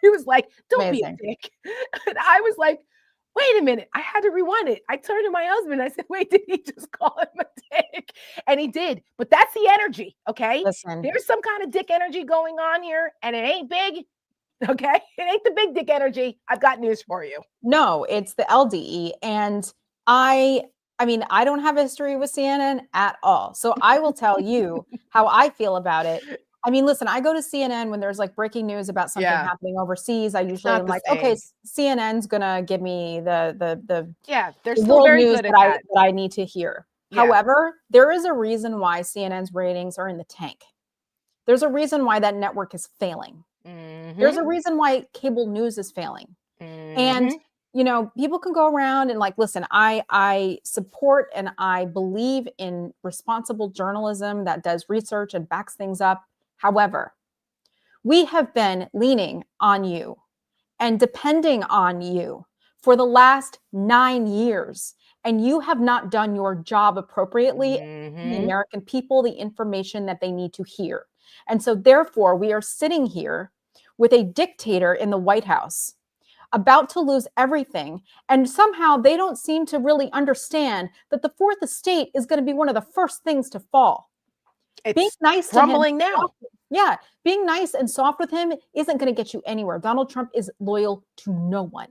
he was like, "Don't be a dick," and I was like, wait a minute, I had to rewind it. I turned to my husband. I said, wait, did he just call him a dick? And he did. But that's the energy, okay? Listen. There's some kind of dick energy going on here, and it ain't big, okay? It ain't the big dick energy. I've got news for you. No, it's the LDE. And I mean, I don't have a history with CNN at all. So I will tell you how I feel about it. I mean, listen, I go to CNN when there's like breaking news about something happening overseas. I usually am like, okay, CNN's gonna give me the they're the still world very news good at that that. I need to hear. However, there is a reason why CNN's ratings are in the tank. There's a reason why that network is failing. There's a reason why cable news is failing. And you know, people can go around and like, listen, I support and I believe in responsible journalism that does research and backs things up. However, we have been leaning on you and depending on you for the last 9 years, and you have not done your job appropriately, the American people the information that they need to hear. And so therefore, we are sitting here with a dictator in the White House about to lose everything. And somehow they don't seem to really understand that the fourth estate is going to be one of the first things to fall. It's being nice crumbling to him, now. Yeah. Being nice and soft with him isn't going to get you anywhere. Donald Trump is loyal to no one.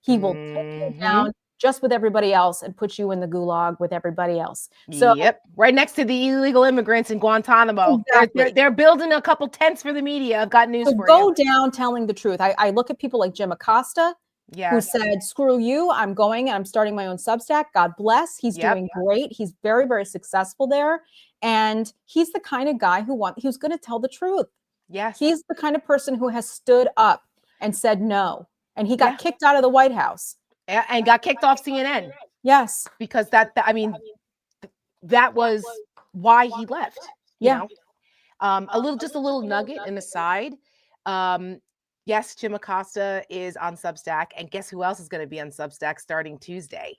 He will take you down just with everybody else and put you in the gulag with everybody else. So right next to the illegal immigrants in Guantanamo. Exactly. They're building a couple tents for the media. I've got news for go you. down telling the truth. I look at people like Jim Acosta, who said, screw you, I'm going and I'm starting my own Substack. God bless. He's doing great. He's very, very successful there. And he's the kind of guy who's going to tell the truth. Yes. He's the kind of person who has stood up and said no. And he got kicked out of the White House. And got kicked off CNN. Yes. Because that was why he left. You know? Just a little nugget and aside. Yes, Jim Acosta is on Substack. And guess who else is going to be on Substack starting Tuesday?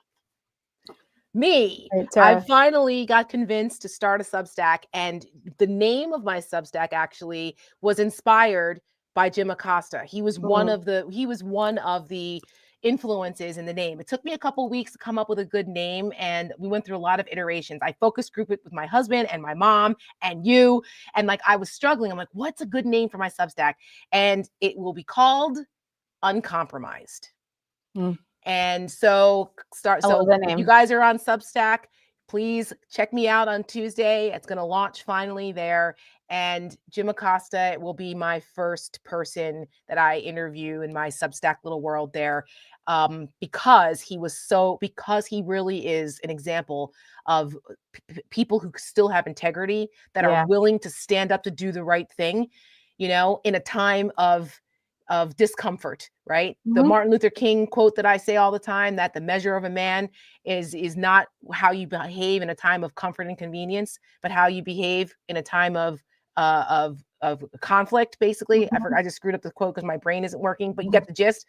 Me. I finally got convinced to start a Substack. And the name of my Substack actually was inspired by Jim Acosta. He was one of the influences in the name. It took me a couple weeks to come up with a good name, and we went through a lot of iterations. I focus grouped it with my husband and my mom and you, and like I was struggling. I'm like, what's a good name for my Substack? And it will be called Uncompromised. And so if you guys are on Substack, please check me out on Tuesday. It's going to launch finally there. And Jim Acosta will be my first person that I interview in my Substack little world there, because he really is an example of people who still have integrity, that are willing to stand up to do the right thing, you know, in a time of discomfort, right? The Martin Luther King quote that I say all the time, that the measure of a man is not how you behave in a time of comfort and convenience, but how you behave in a time of conflict, basically. I just screwed up the quote because my brain isn't working, but you get the gist.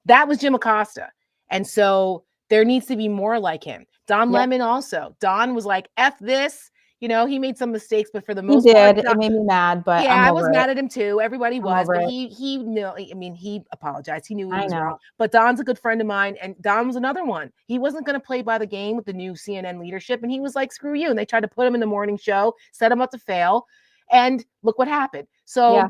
That was Jim Acosta. And so there needs to be more like him. Don Lemon also. Don was like, F this. You know, he made some mistakes, but for the most part, it made me mad, but I was mad at him too. Everybody was, but he knew. I mean, he apologized. He knew he was wrong. But Don's a good friend of mine, and Don was another one. He wasn't going to play by the game with the new CNN leadership, and he was like, "Screw you!" And they tried to put him in the morning show, set him up to fail, and look what happened. So.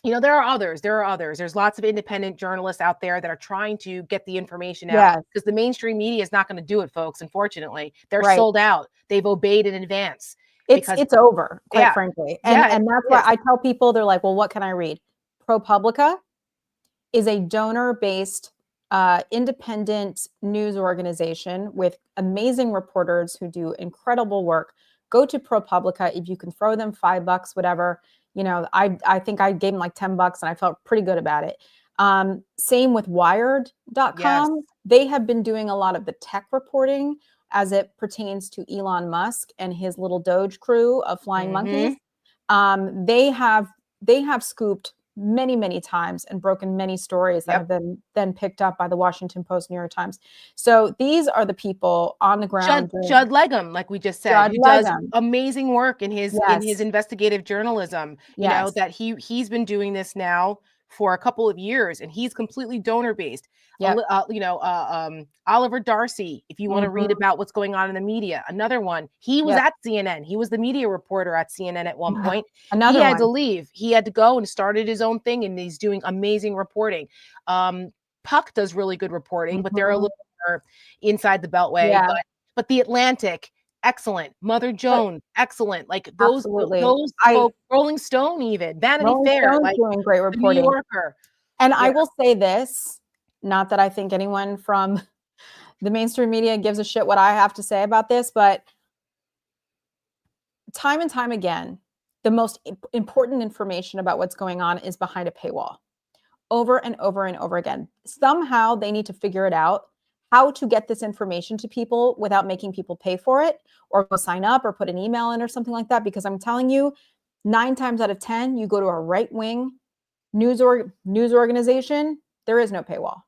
You know, there are others. There's lots of independent journalists out there that are trying to get the information out, because the mainstream media is not going to do it, folks. Unfortunately, they're sold out. They've obeyed in advance. It's over, quite frankly. And that's why I tell people, they're like, well, what can I read? ProPublica is a donor-based, independent news organization with amazing reporters who do incredible work. Go to ProPublica. If you can throw them $5, whatever. You know, I think I gave them like $10 and I felt pretty good about it. Same with Wired.com. They have been doing a lot of the tech reporting as it pertains to Elon Musk and his little Doge crew of flying monkeys. They have scooped many, many times and broken many stories that have been then picked up by the Washington Post, New York Times. So these are the people on the ground. Judd Legum, like we just said, who does amazing work in his investigative journalism. You know, that he's been doing this now for a couple of years, and he's completely donor based. Oliver Darcy, if you want to read about what's going on in the media, another one. He was at CNN. He was the media reporter at CNN at one point. He had to leave. He had to go and started his own thing, and he's doing amazing reporting. Puck does really good reporting, but they're a little more inside the beltway. But the Atlantic excellent. Mother Jones, excellent. Like Absolutely. those folks, Rolling Stone, even Vanity Rolling Fair, Stone's like doing great the New reporting. Yorker. And I will say this, not that I think anyone from the mainstream media gives a shit what I have to say about this, but time and time again, the most important information about what's going on is behind a paywall. Over and over and over again. Somehow they need to figure it out, how to get this information to people without making people pay for it or go sign up or put an email in or something like that. Because I'm telling you, 9 times out of 10, you go to a right-wing news organization, there is no paywall.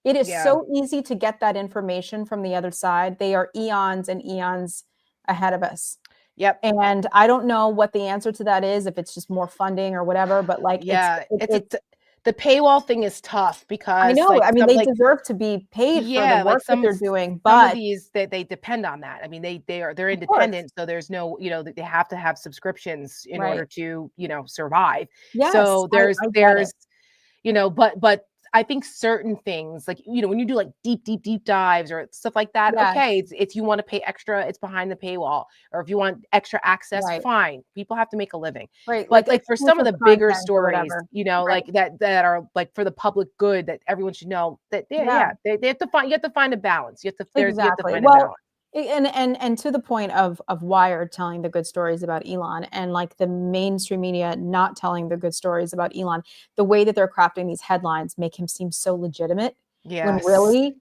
It is so easy to get that information from the other side. They are eons and eons ahead of us. Yep. And I don't know what the answer to that is, if it's just more funding or whatever, but like, it's the paywall thing is tough because I know. like, I mean, they deserve to be paid for the work that they're doing, but some of these they depend on that. I mean, they're independent, so there's no, they have to have subscriptions in order to, survive. Yes, so there's I get it. but I think certain things, like, when you do like deep dives or stuff like that, okay, it's you want to pay extra, it's behind the paywall, or if you want extra access, fine. People have to make a living, right? But like for some of the bigger stories, right. like that are like for the public good, that everyone should know, that they have to find. You have to find a balance. You have to find a balance. And to the point of Wired telling the good stories about Elon, and like the mainstream media not telling the good stories about Elon, the way that they're crafting these headlines make him seem so legitimate. When really,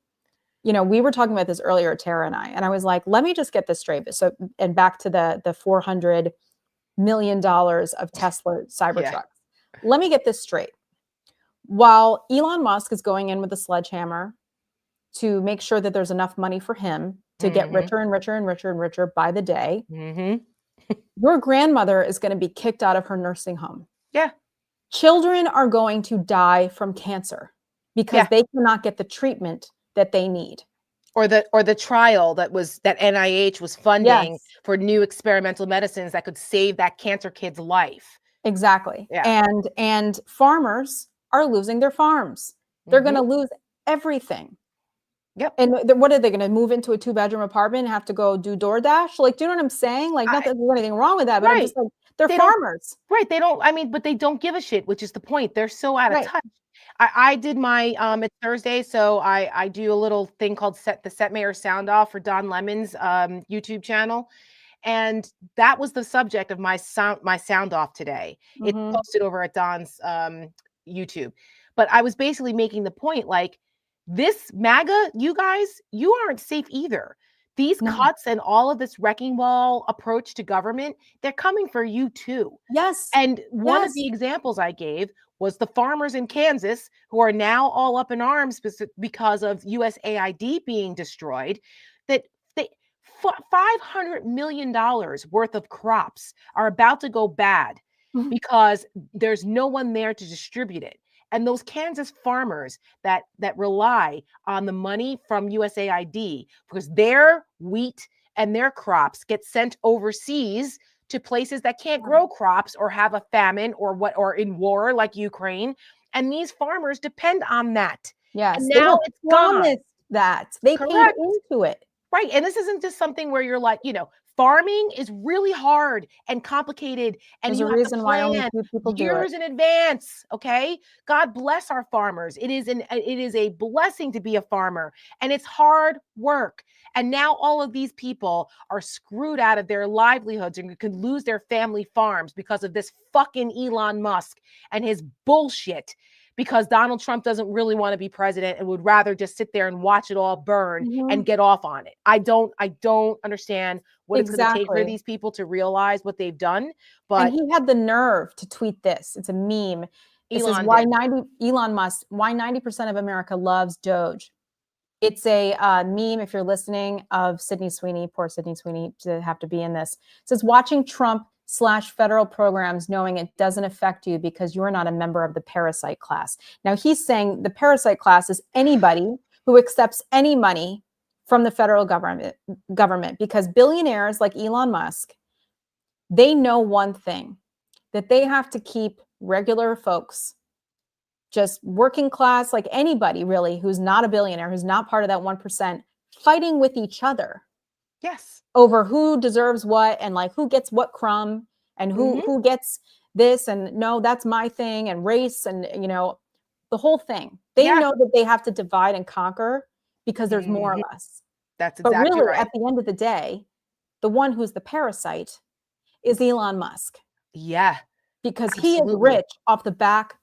we were talking about this earlier, Tara and I was like, let me just get this straight. So, and back to the $400 million of Tesla Cybertrucks. Let me get this straight. While Elon Musk is going in with a sledgehammer to make sure that there's enough money for him to get richer and richer and richer and richer by the day, your grandmother is going to be kicked out of her nursing home. Children are going to die from cancer because they cannot get the treatment that they need. Or the trial that NIH was funding for new experimental medicines that could save that cancer kid's life. Exactly. And farmers are losing their farms. They're going to lose everything. Yep. And what are they going to move into a 2-bedroom apartment and have to go do DoorDash? Like, do you know what I'm saying? Like, not that there's anything wrong with that, but I'm just like, they're farmers. They don't, but they don't give a shit, which is the point. They're so out of touch. I did my, it's Thursday, so I do a little thing called the Set Mayor Sound Off for Don Lemon's YouTube channel. And that was the subject of my sound off today. It's posted over at Don's YouTube. But I was basically making the point, like, this MAGA, you guys, you aren't safe either. These cuts and all of this wrecking ball approach to government, they're coming for you too. Yes. And one of the examples I gave was the farmers in Kansas who are now all up in arms because of USAID being destroyed, that $500 million worth of crops are about to go bad because there's no one there to distribute it. And those Kansas farmers that rely on the money from USAID, because their wheat and their crops get sent overseas to places that can't grow crops or have a famine or in war like Ukraine. And these farmers depend on that. Yes. And now it's gone. That they paid into it. Right. And this isn't just something where you're like, farming is really hard and complicated, and there's a reason why only few people do it years in advance. Okay. God bless our farmers. It is a blessing to be a farmer, and it's hard work. And now all of these people are screwed out of their livelihoods and could lose their family farms because of this fucking Elon Musk and his bullshit. Because Donald Trump doesn't really want to be president and would rather just sit there and watch it all burn and get off on it. I don't understand what it's going to take for these people to realize what they've done. But and he had the nerve to tweet this. It's a meme. It says Elon Musk, why 90% of America loves Doge. It's a meme, if you're listening, of Sydney Sweeney, poor Sydney Sweeney to have to be in this. It says, watching Trump/federal programs knowing it doesn't affect you because you're not a member of the parasite class. Now he's saying the parasite class is anybody who accepts any money from the federal government, because billionaires like Elon Musk, they know one thing, that they have to keep regular folks, just working class, like anybody really who's not a billionaire, who's not part of that 1%, fighting with each other. Yes. Over who deserves what and like who gets what crumb and who gets this and no, that's my thing and race and, you know, the whole thing. They know that they have to divide and conquer because there's more of us. That's exactly but really, right. at the end of the day, the one who's the parasite is Elon Musk. Yeah. Because he is rich off the backs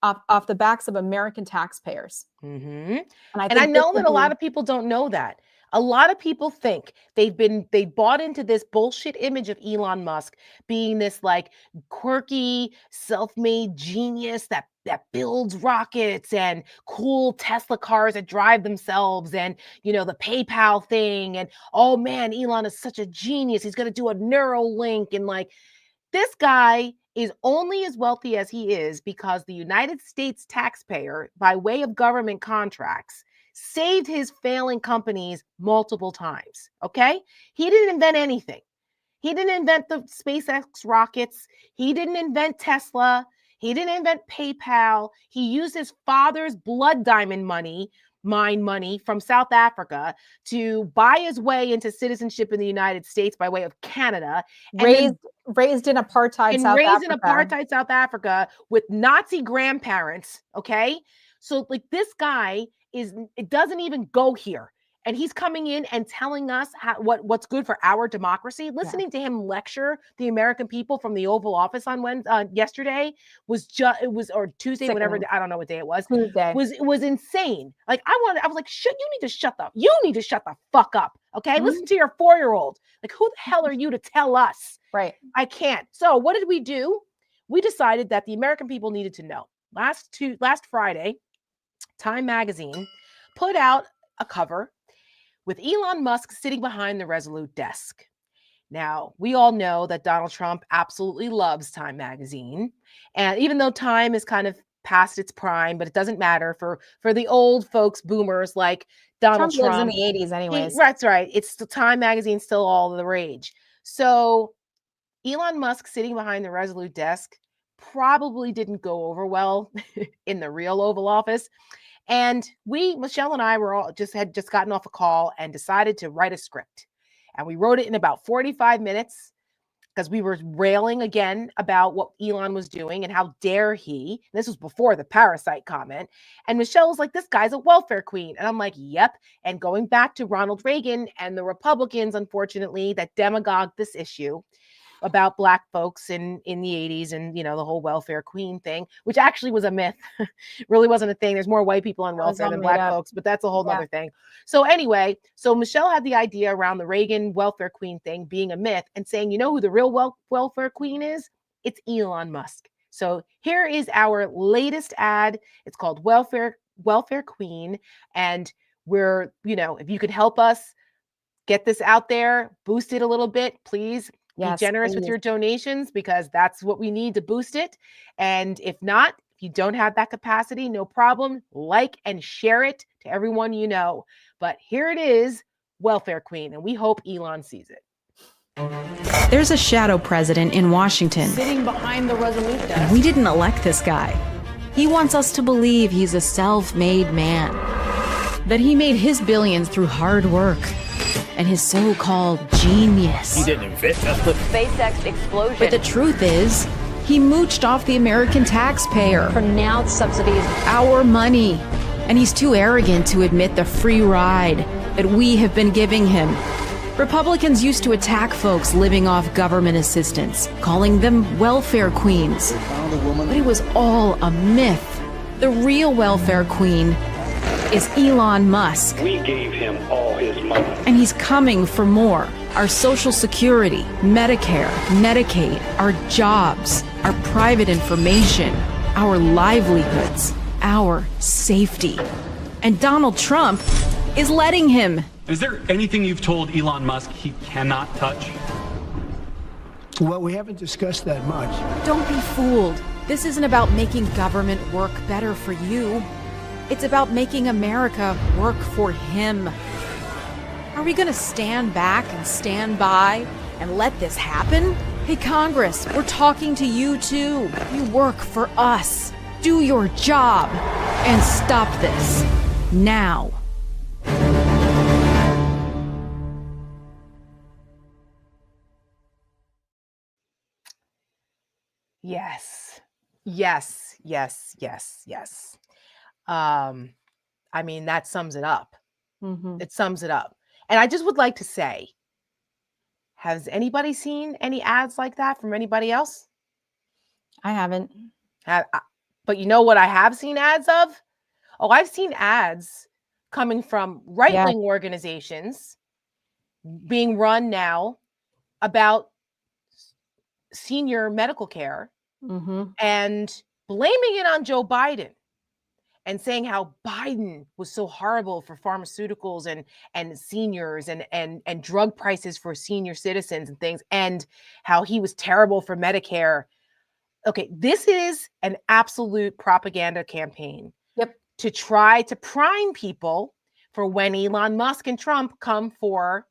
of American taxpayers. And I know that a lot of people don't know that. A lot of people think they bought into this bullshit image of Elon Musk being this like quirky, self-made genius that builds rockets and cool Tesla cars that drive themselves and, you know, the PayPal thing. And, oh man, Elon is such a genius. He's going to do a Neuralink. And like, this guy is only as wealthy as he is because the United States taxpayer, by way of government contracts, saved his failing companies multiple times, okay? He didn't invent anything. He didn't invent the SpaceX rockets. He didn't invent Tesla. He didn't invent PayPal. He used his father's blood diamond mine money from South Africa to buy his way into citizenship in the United States by way of Canada. Raised in apartheid South Africa with Nazi grandparents, okay? So like this guy it doesn't even go here. And he's coming in and telling us what's good for our democracy. Listening to him lecture the American people from the Oval Office on yesterday or Tuesday, whatever, I don't know what day it was. Tuesday. Was insane. Like I was like, you need to shut the fuck up. Okay. Listen to your 4-year-old. Like, who the hell are you to tell us? Right. I can't. So what did we do? We decided that the American people needed to know. Last Friday, Time magazine put out a cover with Elon Musk sitting behind the Resolute desk. Now, we all know that Donald Trump absolutely loves Time magazine. And even though Time is kind of past its prime, but it doesn't matter for the old folks, boomers like Donald Trump. Lives in the 80s anyways. That's right. It's the Time magazine still all the rage. So Elon Musk sitting behind the Resolute desk probably didn't go over well in the real Oval Office. And Michelle and I had just gotten off a call and decided to write a script. And we wrote it in about 45 minutes because we were railing again about what Elon was doing and how dare he. This was before the parasite comment. And Michelle was like, this guy's a welfare queen. And I'm like, yep. And going back to Ronald Reagan and the Republicans, unfortunately, that demagogued this issue about Black folks in the 80s and, you know, the whole welfare queen thing, which actually was a myth. Really wasn't a thing. There's more white people on welfare than Black folks, but that's a whole nother thing. So anyway, Michelle had the idea around the Reagan welfare queen thing being a myth and saying, you know who the real welfare queen is? It's Elon Musk. So here is our latest ad. It's called Welfare Queen. And we're, you know, if you could help us get this out there, boost it a little bit, please. Be generous with your donations because that's what we need to boost it. And if not, if you don't have that capacity, no problem. Like and share it to everyone you know. But here it is, Welfare Queen, and we hope Elon sees it. There's a shadow president in Washington. Sitting behind the Resolute desk. We didn't elect this guy. He wants us to believe he's a self-made man. That he made his billions through hard work. And his so-called genius. He didn't invent the SpaceX explosion. But the truth is, he mooched off the American taxpayer. Pronounced subsidies. Our money. And he's too arrogant to admit the free ride that we have been giving him. Republicans used to attack folks living off government assistance, calling them welfare queens. But it was all a myth. The real welfare queen is Elon Musk. We gave him all his money. And he's coming for more. Our Social Security, Medicare, Medicaid, our jobs, our private information, our livelihoods, our safety. And Donald Trump is letting him. Is there anything you've told Elon Musk he cannot touch? Well, we haven't discussed that much. Don't be fooled. This isn't about making government work better for you. It's about making America work for him. Are we going to stand back and stand by and let this happen? Hey, Congress, we're talking to you too. You work for us. Do your job and stop this now. Yes. Yes. Yes. Yes. Yes. I mean, that sums it up. It sums it up. And I just would like to say, has anybody seen any ads like that from anybody else? I haven't. But you know what I have seen ads of? Oh, I've seen ads coming from right-wing organizations being run now about senior medical care and blaming it on Joe Biden and saying how Biden was so horrible for pharmaceuticals and seniors and drug prices for senior citizens and things, and how he was terrible for Medicare. Okay, this is an absolute propaganda campaign. Yep. To try to prime people for when Elon Musk and Trump come for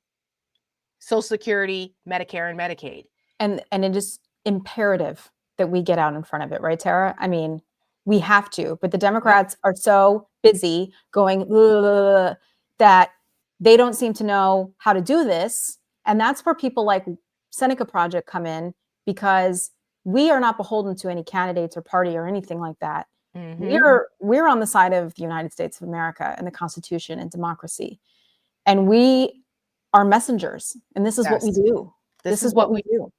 Social Security, Medicare, and Medicaid. And it is imperative that we get out in front of it, right, Tara? I mean, we have to, but the Democrats are so busy going that they don't seem to know how to do this. And that's where people like Seneca Project come in, because we are not beholden to any candidates or party or anything like that. We're on the side of the United States of America and the Constitution and democracy. And we are messengers. And this is what we do. This is what we do.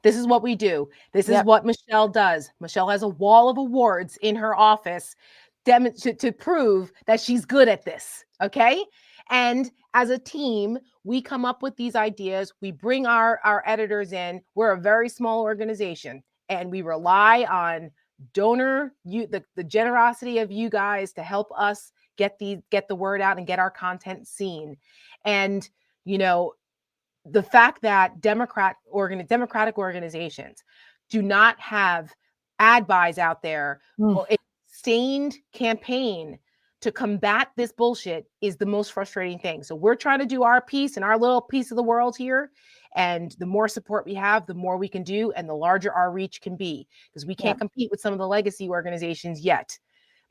This is what we do. This is what Michelle does. Michelle has a wall of awards in her office to prove that she's good at this. Okay. And as a team, we come up with these ideas. We bring our editors in. We're a very small organization, and we rely on the generosity of you guys to help us get the word out and get our content seen. And, you know, the fact that democratic organizations do not have ad buys out there or a sustained campaign to combat this bullshit is the most frustrating thing. So we're trying to do our piece in our little piece of the world here. And the more support we have, the more we can do, and the larger our reach can be, because we can't compete with some of the legacy organizations yet.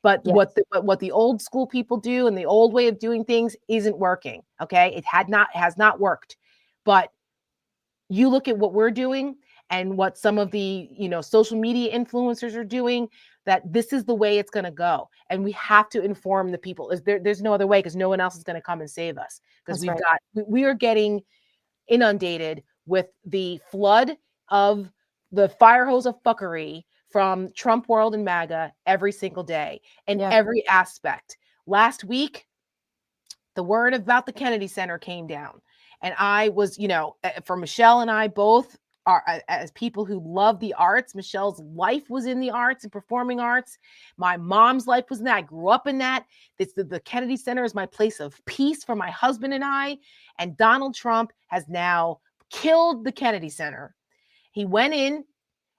But what the old school people do and the old way of doing things isn't working. Okay. It has not worked. But you look at what we're doing and what some of the, social media influencers are doing, that this is the way it's going to go. And we have to inform the people. There's no other way, because no one else is going to come and save us, because we are getting inundated with the flood of the fire hose of fuckery from Trump world and MAGA every single day and every aspect. Last week, the word about the Kennedy Center came down. And I was, for Michelle and I both are, as people who love the arts, Michelle's life was in the arts and performing arts. My mom's life was in that. I grew up in that. The Kennedy Center is my place of peace for my husband and I. And Donald Trump has now killed the Kennedy Center. He went in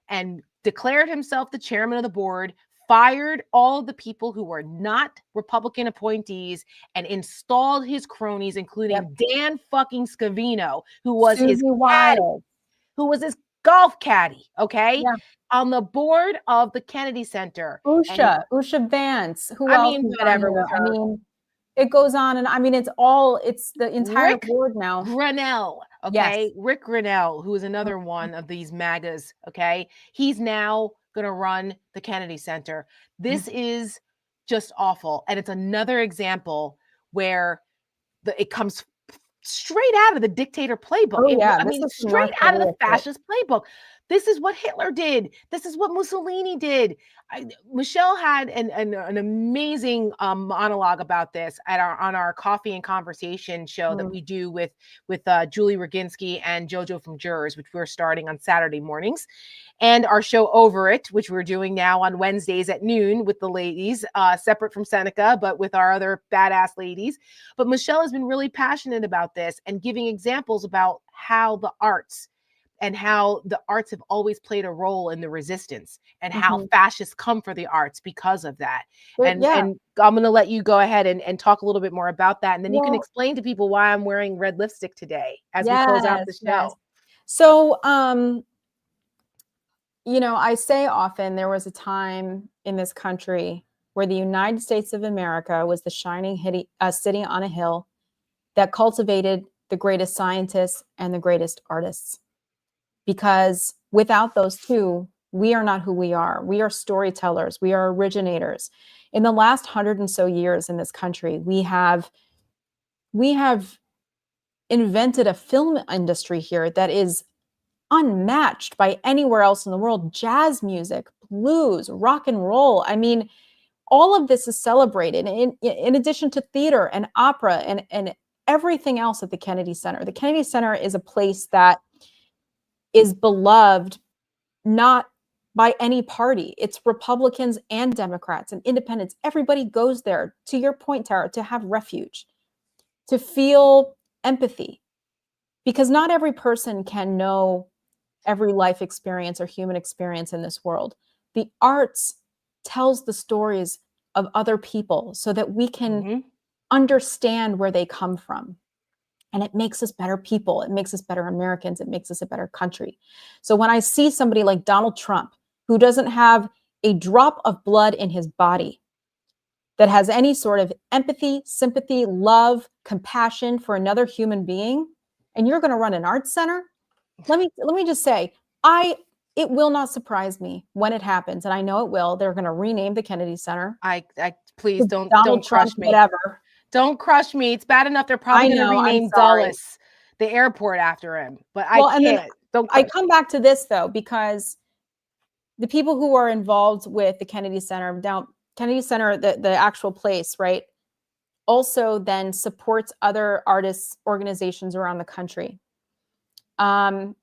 and declared himself the chairman of the board, fired all of the people who were not Republican appointees, and installed his cronies, including Dan fucking Scavino, who was his caddy, who was his golf caddy, on the board of the Kennedy Center. Usha Vance, whatever with her. I mean, it goes on, and it's the entire board now. Grinnell, Rick Grinnell, who is another one of these MAGAs, he's now going to run the Kennedy Center. This is just awful. And it's another example where it comes straight out of the dictator playbook. Straight out of the fascist playbook. This is what Hitler did. This is what Mussolini did. Michelle had an amazing monologue about this on our Coffee and Conversation show that we do with Julie Roginski and JoJo from Jurors, which we're starting on Saturday mornings, and our show Over It, which we're doing now on Wednesdays at noon with the ladies, separate from Seneca, but with our other badass ladies. But Michelle has been really passionate about this and giving examples about how the arts have always played a role in the resistance, and how fascists come for the arts because of that. And I'm going to let you go ahead and talk a little bit more about that. And then you can explain to people why I'm wearing red lipstick today as we close out the show. Yes. So, I say often there was a time in this country where the United States of America was the shining city on a hill that cultivated the greatest scientists and the greatest artists. Because without those two, We are not who we are. We are storytellers. We are originators. In the last 100 and so years in this country, we have invented a film industry here that is unmatched by anywhere else in the world. Jazz music, blues, rock and roll. I mean, all of this is celebrated in addition to theater and opera and everything else at the Kennedy Center. The Kennedy Center is a place that is beloved not by any party. It's Republicans and Democrats and independents. Everybody goes there, to your point, Tara, to have refuge, to feel empathy, because not every person can know every life experience or human experience in this world. The arts tells the stories of other people so that we can understand where they come from. And it makes us better people. It makes us better Americans. It makes us a better country. So when I see somebody like Donald Trump, who doesn't have a drop of blood in his body, that has any sort of empathy, sympathy, love, compassion for another human being, and you're going to run an arts center, let me just say, it will not surprise me when it happens, and I know it will. They're going to rename the Kennedy Center. I please don't Donald crush Trump, me. whatever. Don't crush me. It's bad enough they're probably going to rename Dulles, the airport, after him. But I can't. Don't. I come back to this though, because the people who are involved with the Kennedy Center, the actual place, right, also then supports other artists, organizations around the country. By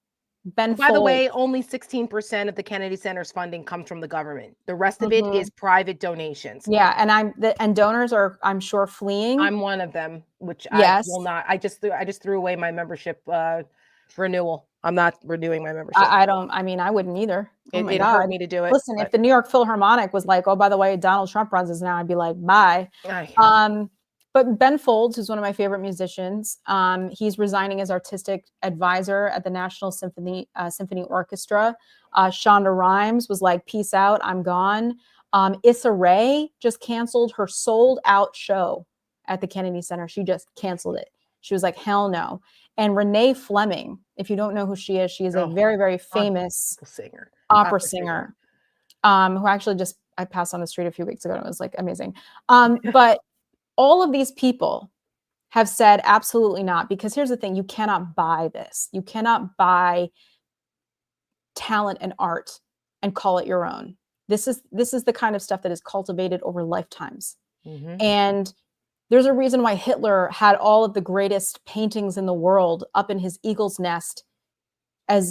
the way, only 16% of the Kennedy Center's funding comes from the government. The rest of it is private donations. Yeah, and donors are, I'm sure, fleeing. I'm one of them, which yes. I will not. I just threw away my membership renewal. I'm not renewing my membership. I mean, I wouldn't either. Oh my it God. hurt me to do it. Listen, if the New York Philharmonic was like, oh, by the way, Donald Trump runs this now, I'd be like, bye. But Ben Folds, who's one of my favorite musicians, he's resigning as artistic advisor at the National Symphony Orchestra. Shonda Rhimes was like, peace out, I'm gone. Issa Rae just canceled her sold-out show at the Kennedy Center. She just canceled it. She was like, hell no. And Renee Fleming, if you don't know who she is a very, very famous opera singer, who actually I passed on the street a few weeks ago, and it was like amazing. But all of these people have said absolutely not, because here's the thing, you cannot buy this. You cannot buy talent and art and call it your own. This is the kind of stuff that is cultivated over lifetimes. And there's a reason why Hitler had all of the greatest paintings in the world up in his eagle's nest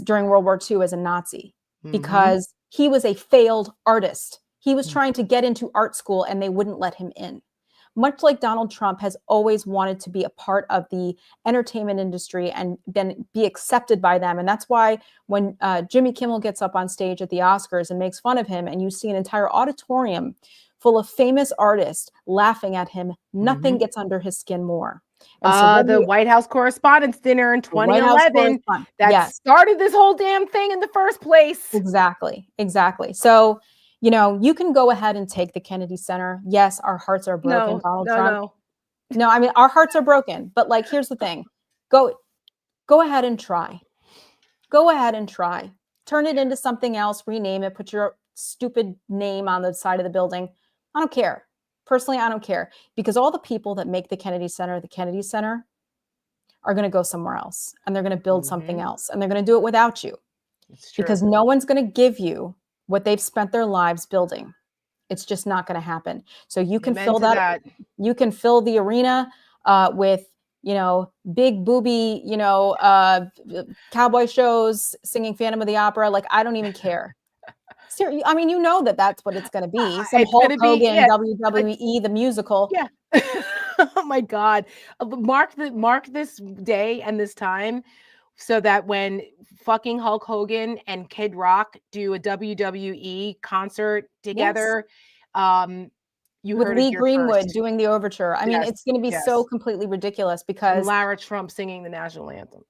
during World War II as a Nazi, because he was a failed artist. He was trying to get into art school and they wouldn't let him in. Much like Donald Trump has always wanted to be a part of the entertainment industry and then be accepted by them. And that's why when Jimmy Kimmel gets up on stage at the Oscars and makes fun of him, and you see an entire auditorium full of famous artists laughing at him, nothing gets under his skin more. And so the White House Correspondents' Dinner in 2011 that started this whole damn thing in the first place. Exactly. So, you can go ahead and take the Kennedy Center. Yes, our hearts are broken, Donald Trump. No, I mean, our hearts are broken. But like, here's the thing. Go ahead and try. Go ahead and try. Turn it into something else. Rename it. Put your stupid name on the side of the building. I don't care. Personally, I don't care. Because all the people that make the Kennedy Center are going to go somewhere else. And they're going to build something else. And they're going to do it without you. Because no one's going to give you what they've spent their lives building. It's just not going to happen. So you can fill that. You can fill the arena with, big booby, cowboy shows, singing Phantom of the Opera. Like, I don't even care. Seriously, I mean, that's what it's going to be. Some Hulk Hogan, WWE, the musical. Yeah. Oh my God. Mark this day and this time, so that when fucking Hulk Hogan and Kid Rock do a WWE concert together, you with heard Lee it here Greenwood first. doing the overture. I mean, it's going to be so completely ridiculous, because and Lara Trump singing the national anthem.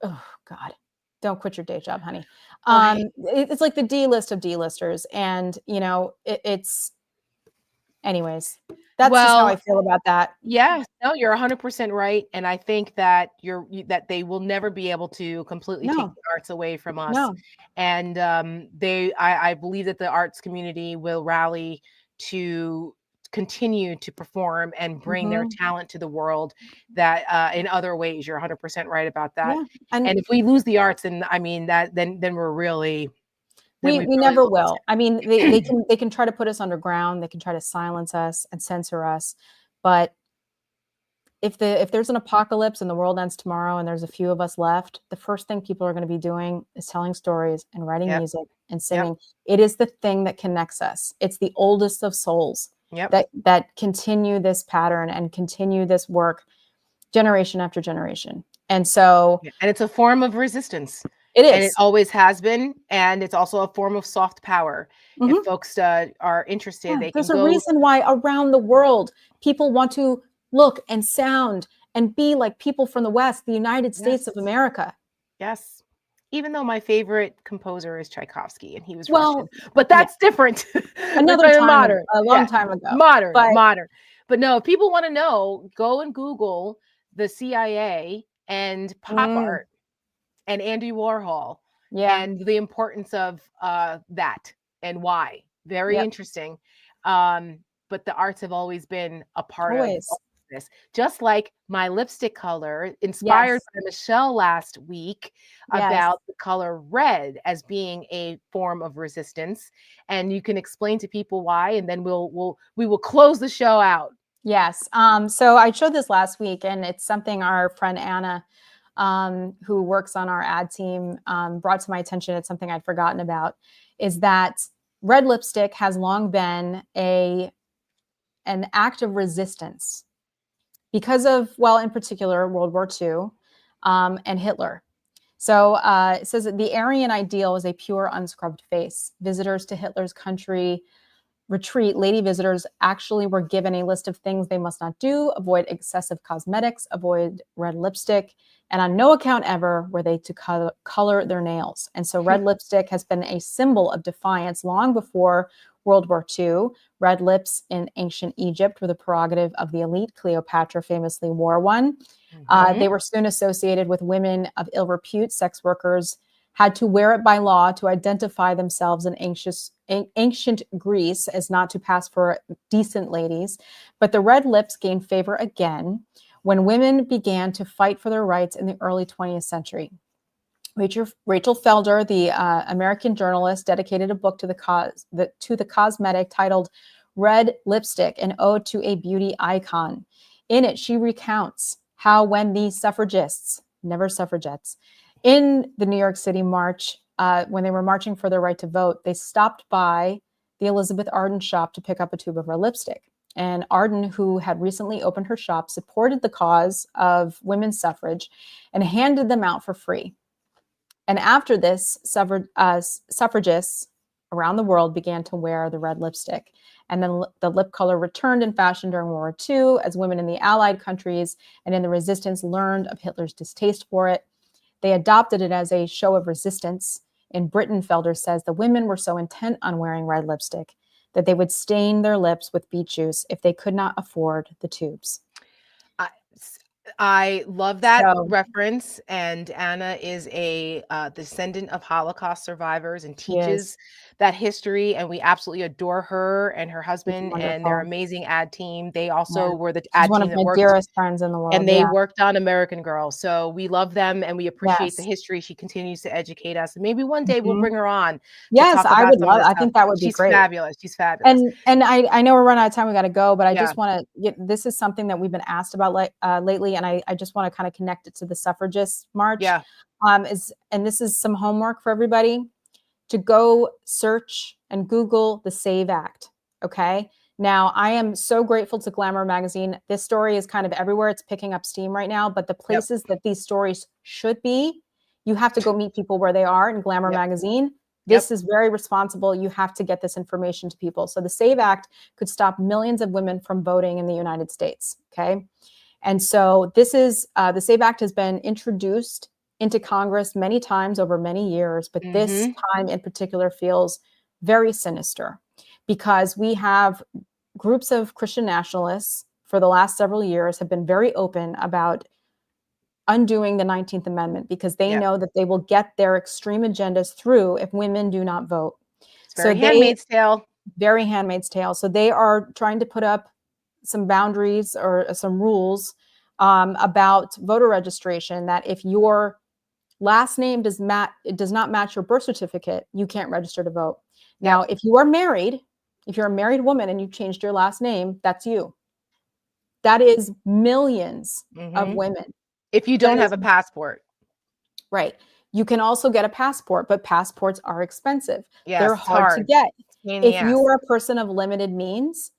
Oh God, don't quit your day job, honey. Okay. It's like the D list of D-listers, and it's anyways. That's just how I feel about that. Yeah, no, you're 100% right, and I think that that they will never be able to completely take the arts away from us. No. And I believe that the arts community will rally to continue to perform and bring their talent to the world that in other ways. You're 100% right about that. Yeah. And if we lose the arts, then I mean then we're really we never will. I mean, they can try to put us underground, they can try to silence us and censor us, but if there's an apocalypse and the world ends tomorrow and there's a few of us left, the first thing people are going to be doing is telling stories and writing music and singing. It is the thing that connects us. It's the oldest of souls that continue this pattern and continue this work generation after generation. And so, and it's a form of resistance. It is. And it always has been. And it's also a form of soft power. If folks are interested, they can There's a reason why around the world people want to look and sound and be like people from the West, the United States of America. Yes. Even though my favorite composer is Tchaikovsky and he was Russian, but that's different. Another time, modern, a long time ago. Modern. But no, if people want to know, go and Google the CIA and pop art and Andy Warhol and the importance of that and why. Very interesting. But the arts have always been a part of this. Just like my lipstick color, inspired by Michelle last week about the color red as being a form of resistance. And you can explain to people why, and then we will close the show out. Yes. So I showed this last week, and it's something our friend Anna, who works on our ad team, brought to my attention. It's something I'd forgotten about, is that red lipstick has long been an act of resistance because of, well, in particular, World War II and Hitler. So it says that the Aryan ideal is a pure, unscrubbed face. Visitors to Hitler's country retreat, lady visitors actually were given a list of things they must not do: avoid excessive cosmetics, avoid red lipstick, and on no account ever were they to color their nails. And so red lipstick has been a symbol of defiance long before World War II. Red lips in ancient Egypt were the prerogative of the elite. Cleopatra famously wore one. They were soon associated with women of ill repute. Sex workers had to wear it by law to identify themselves in ancient Greece as not to pass for decent ladies. But the red lips gained favor again when women began to fight for their rights in the early 20th century. Rachel Felder, the American journalist, dedicated a book to the cosmetic titled "Red Lipstick: An Ode to a Beauty Icon." In it, she recounts how when the suffragists, never suffragettes, in the New York City march, when they were marching for their right to vote, they stopped by the Elizabeth Arden shop to pick up a tube of red lipstick. And Arden, who had recently opened her shop, supported the cause of women's suffrage and handed them out for free. And after this, suffragists around the world began to wear the red lipstick. And then the lip color returned in fashion during World War II as women in the Allied countries and in the resistance learned of Hitler's distaste for it. They adopted it as a show of resistance. In Britain, Felder says the women were so intent on wearing red lipstick that they would stain their lips with beet juice if they could not afford the tubes. I love that reference. And Anna is a descendant of Holocaust survivors and teaches that history. And we absolutely adore her and her husband and their amazing ad team. They also were the ad one team of my dearest friends in the world. And they worked on American Girl. So we love them and we appreciate the history. She continues to educate us. And maybe one day we'll bring her on. Yes, I would love it. I think that would be great. She's fabulous. She's fabulous. And I know we're running out of time. We got to go, but I just want to this is something that we've been asked about lately. And I just want to kind of connect it to the suffragist march. And this is some homework for everybody to go search and Google the SAVE Act. Okay. Now, I am so grateful to Glamour magazine. This story is kind of everywhere. It's picking up steam right now, but the places that these stories should be, you have to go meet people where they are in Glamour magazine. This is very responsible. You have to get this information to people. So the SAVE Act could stop millions of women from voting in the United States. Okay. And so this is, the SAVE Act has been introduced into Congress many times over many years, but this time in particular feels very sinister because we have groups of Christian nationalists for the last several years have been very open about undoing the 19th Amendment because they know that they will get their extreme agendas through if women do not vote. It's very Handmaid's Tale. Very Handmaid's Tale. So they are trying to put up some boundaries or some rules about voter registration, that if your last name does not match your birth certificate, you can't register to vote. Now, if you are married, if you're a married woman and you changed your last name, that's you. That is millions of women. If you don't have a passport. Right. You can also get a passport, but passports are expensive. Yes, they're hard to get. Pain in the If you are a person of limited means,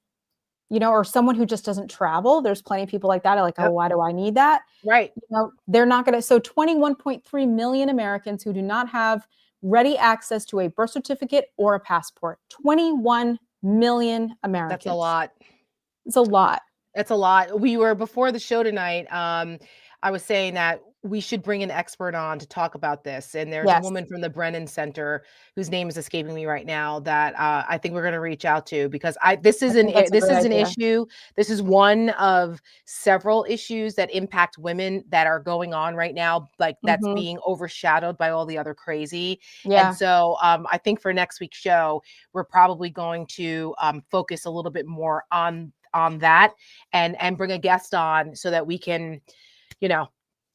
you know, or someone who just doesn't travel, there's plenty of people like that are like, oh, why do I need that? Right. You know, they're not going to. So 21.3 million Americans who do not have ready access to a birth certificate or a passport. 21 million Americans. That's a lot. It's a lot. It's a lot. We were before the show tonight. I was saying that we should bring an expert on to talk about this. And there's a woman from the Brennan Center whose name is escaping me right now that I think we're going to reach out to, because this is an issue. This is one of several issues that impact women that are going on right now. Like that's being overshadowed by all the other crazy. Yeah. And so I think for next week's show, we're probably going to focus a little bit more on that and bring a guest on so that we can,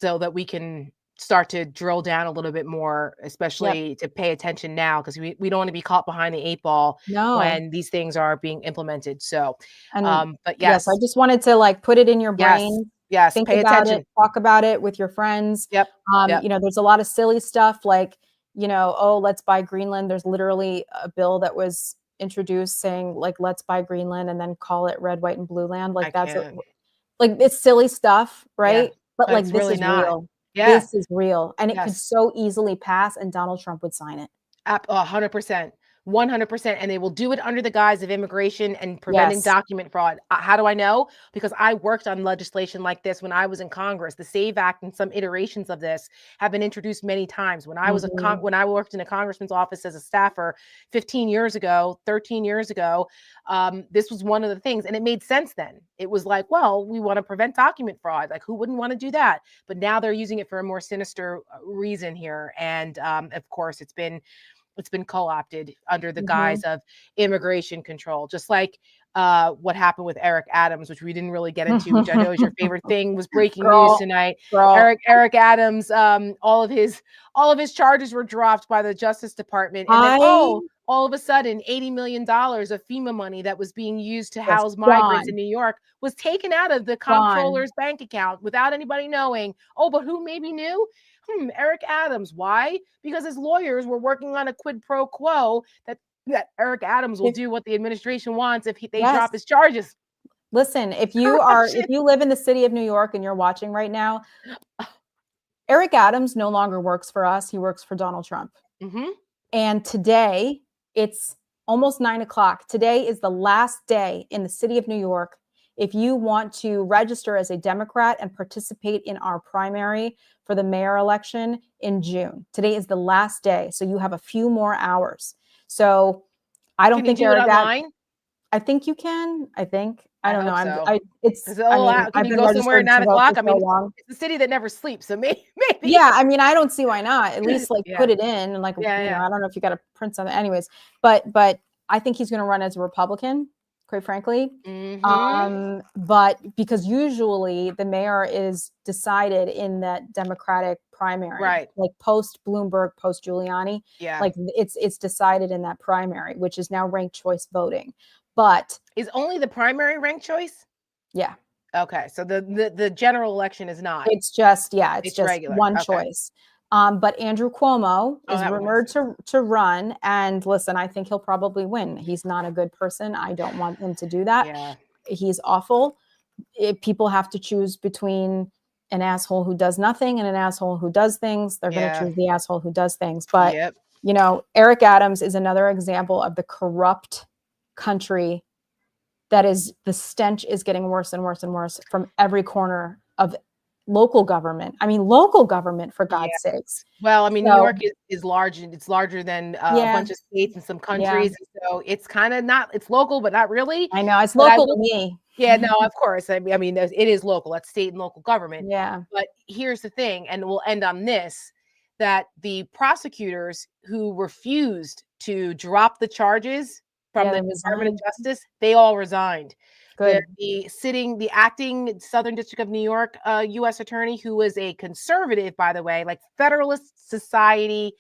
so that we can start to drill down a little bit more, especially to pay attention now, because we don't want to be caught behind the 8 ball when these things are being implemented. So, but yes, I just wanted to put it in your brain. Yes. Think Pay about attention. it, talk about it with your friends. Yep. There's a lot of silly stuff like, oh, let's buy Greenland. There's literally a bill that was introduced saying like, let's buy Greenland and then call it red, white, and blue land. Like it's silly stuff. Right. Yeah. But like, it's this really is not. real. Yeah. This is real. And it could so easily pass and Donald Trump would sign it. 100%. 100%. And they will do it under the guise of immigration and preventing document fraud. How do I know? Because I worked on legislation like this when I was in Congress. The SAVE Act and some iterations of this have been introduced many times. When I was when I worked in a congressman's office as a staffer 13 years ago, this was one of the things, and it made sense then. It was like, well, we want to prevent document fraud. Like, who wouldn't want to do that? But now they're using it for a more sinister reason here. And of course, it's been co-opted under the guise of immigration control, just like what happened with Eric Adams, which we didn't really get into, which I know is your favorite thing, was breaking news tonight. Eric Adams, all of his charges were dropped by the Justice Department, and then all of a sudden, $80 million of FEMA money that was being used to house migrants in New York was taken out of the comptroller's bank account without anybody knowing. Oh, but who maybe knew? Eric Adams. Why? Because his lawyers were working on a quid pro quo that Eric Adams will do what the administration wants if they drop his charges. Listen, if you live in the city of New York and you're watching right now, Eric Adams no longer works for us. He works for Donald Trump. And today, it's almost 9 o'clock. Today is the last day in the city of New York. If you want to register as a Democrat and participate in our primary for the mayor election in June, today is the last day. So you have a few more hours. So I don't think you're online. I think you can. I don't know. So. I've you been go somewhere at 9 o'clock? It's the city that never sleeps. So maybe. Yeah. I don't see why not. At least put it in and I don't know if you got to print something anyways, but I think he's going to run as a Republican, quite frankly. But because usually the mayor is decided in that Democratic primary, right? Like post Bloomberg, post Giuliani. Yeah. Like it's decided in that primary, which is now ranked choice voting. But is only the primary ranked choice? Yeah. Okay. So the general election is not. It's just it's just regular. one choice. But Andrew Cuomo is rumored to run. And listen, I think he'll probably win. He's not a good person. I don't want him to do that. Yeah. He's awful. If people have to choose between an asshole who does nothing and an asshole who does things, they're going to choose the asshole who does things. But, Eric Adams is another example of the corrupt country that is, the stench is getting worse and worse and worse from every corner of local government. I mean, local government, for God's sakes. Well, I mean, New So- York is large, and it's larger than a bunch of states and some countries. So it's kind of not, it's local, but not really. I know, it's But local to me. Yeah, no, of course. I mean, it is local. That's state and local government. Yeah. But here's the thing, and we'll end on this, that the prosecutors who refused to drop the charges from the Department of Justice, they all resigned. Good. The acting Southern District of New York U.S. attorney, who was a conservative, by the way, like Federalist Society,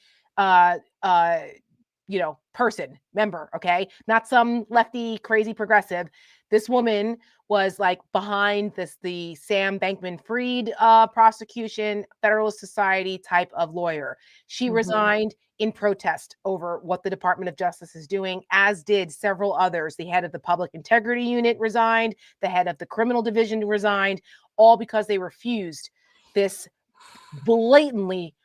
person, member, okay? Not some lefty, crazy progressive. This woman was like behind the Sam Bankman-Fried prosecution, Federalist Society type of lawyer. She resigned in protest over what the Department of Justice is doing, as did several others. The head of the Public Integrity Unit resigned, the head of the Criminal Division resigned, all because they refused this blatantly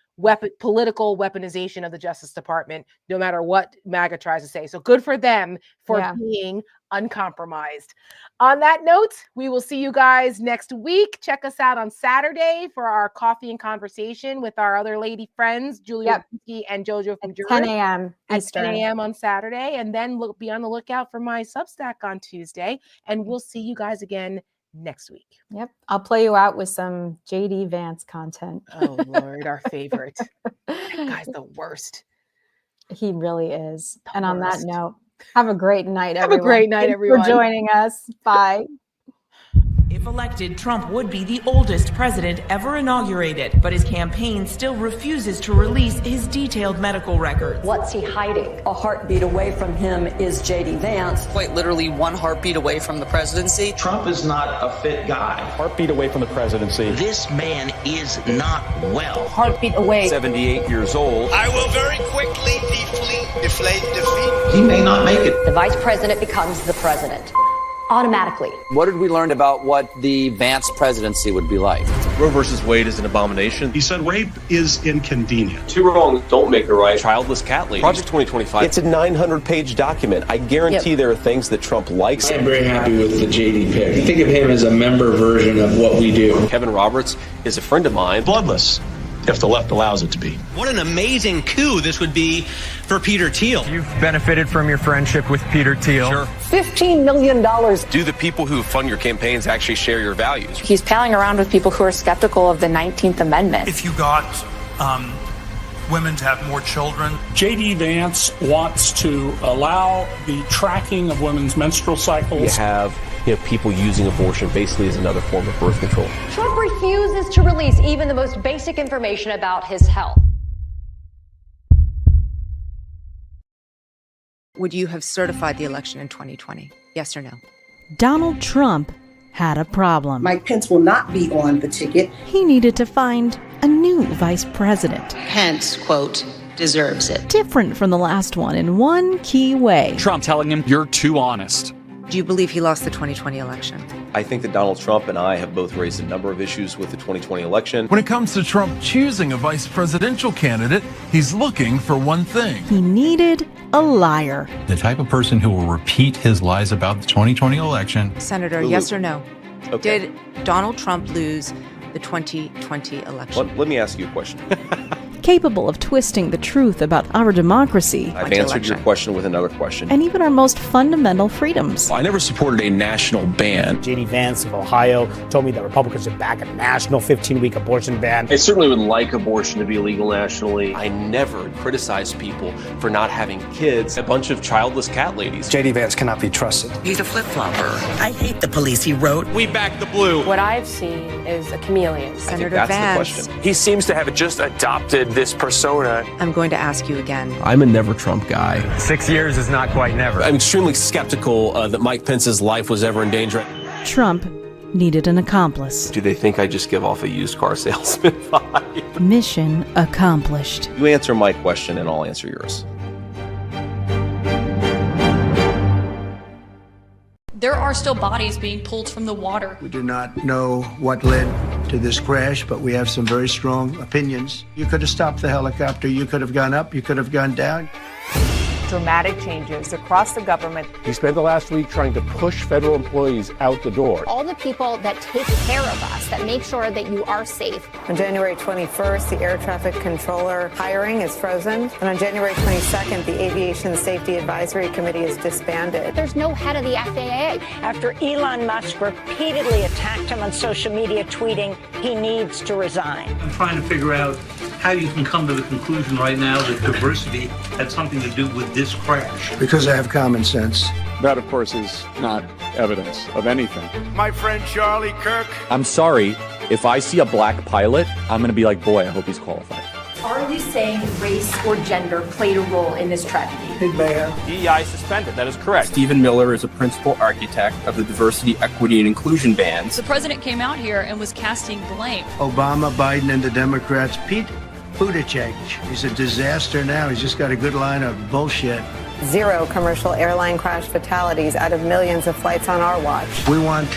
political weaponization of the Justice Department, no matter what MAGA tries to say. So good for them for being uncompromised. On that note, we will see you guys next week. Check us out on Saturday for our coffee and conversation with our other lady friends, Julia and Jojo from 10 a.m. at Eastern. 10 a.m. on Saturday. And then be on the lookout for my Substack on Tuesday. And we'll see you guys again next week. Yep. I'll play you out with some JD Vance content. Oh, Lord, our favorite. That guy's the worst. He really is. And on that note, have a great night, everyone. Have a great night, everyone. Thanks for joining us. Bye. If elected, Trump would be the oldest president ever inaugurated, but his campaign still refuses to release his detailed medical records. What's he hiding? A heartbeat away from him is J.D. Vance. Quite literally one heartbeat away from the presidency. Trump is not a fit guy. Heartbeat away from the presidency. This man is not well. Heartbeat away. 78 years old. I will very quickly deflate defeat. He may not make it. The vice president becomes the president. Automatically. What did we learn about what the Vance presidency would be like? Roe versus Wade is an abomination. He said rape is inconvenient. Two wrongs don't make a right. Childless cat ladies. Project 2025. It's a 900-page document. I guarantee there are things that Trump likes. I'm very happy with the JD pick. Think of him as a member version of what we do. Kevin Roberts is a friend of mine. Bloodless, if the left allows it to be. What an amazing coup this would be for Peter Thiel. You've benefited from your friendship with Peter Thiel. Sure. $15 million. Do the people who fund your campaigns actually share your values? He's palling around with people who are skeptical of the 19th Amendment. If you got women to have more children. J.D. Vance wants to allow the tracking of women's menstrual cycles. You have people using abortion basically as another form of birth control. Trump refuses to release even the most basic information about his health. Would you have certified the election in 2020? Yes or no? Donald Trump had a problem. Mike Pence will not be on the ticket. He needed to find a new vice president. Pence, quote, deserves it. Different from the last one in one key way. Trump telling him, you're too honest. Do you believe he lost the 2020 election? I think that Donald Trump and I have both raised a number of issues with the 2020 election. When it comes to Trump choosing a vice presidential candidate, he's looking for one thing. He needed a liar. The type of person who will repeat his lies about the 2020 election. Senator, yes or no? Okay. Did Donald Trump lose the 2020 election? Let me ask you a question. Capable of twisting the truth about our democracy. I've answered your question with another question. And even our most fundamental freedoms. I never supported a national ban. JD Vance of Ohio told me that Republicans should back a national 15-week abortion ban. I certainly would like abortion to be illegal nationally. I never criticize people for not having kids. A bunch of childless cat ladies. JD Vance cannot be trusted. He's a flip-flopper. I hate the police, he wrote. We back the blue. What I've seen is a chameleon. Senator that's Vance. the question. He seems to have just adopted this persona. I'm going to ask you again. I'm a never Trump guy. 6 years is not quite never. I'm extremely skeptical that Mike Pence's life was ever in danger. Trump needed an accomplice. Do they think I just give off a used car salesman vibe? Mission accomplished. You answer my question and I'll answer yours. There are still bodies being pulled from the water. We do not know what led to this crash, but we have some very strong opinions. You could have stopped the helicopter. You could have gone up. You could have gone down. dramatic changes across the government. He spent the last week trying to push federal employees out the door. All the people that take care of us, that make sure that you are safe. On January 21st, the air traffic controller hiring is frozen. And on January 22nd, the Aviation Safety Advisory Committee is disbanded. There's no head of the FAA. After Elon Musk repeatedly attacked him on social media, tweeting he needs to resign. I'm trying to figure out how you can come to the conclusion right now that diversity had something to do with this crash. Because I have common sense. That, of course, is not evidence of anything. My friend Charlie Kirk. I'm sorry, if I see a black pilot, I'm going to be like, boy, I hope he's qualified. Are you saying race or gender played a role in this tragedy? It may have. DEI suspended, that is correct. Stephen Miller is a principal architect of the diversity, equity, and inclusion bans. The president came out here and was casting blame. Obama, Biden, and the Democrats. Pete Buttigieg, he's a disaster now. He's just got a good line of bullshit. 0 commercial airline crash fatalities out of millions of flights on our watch. We want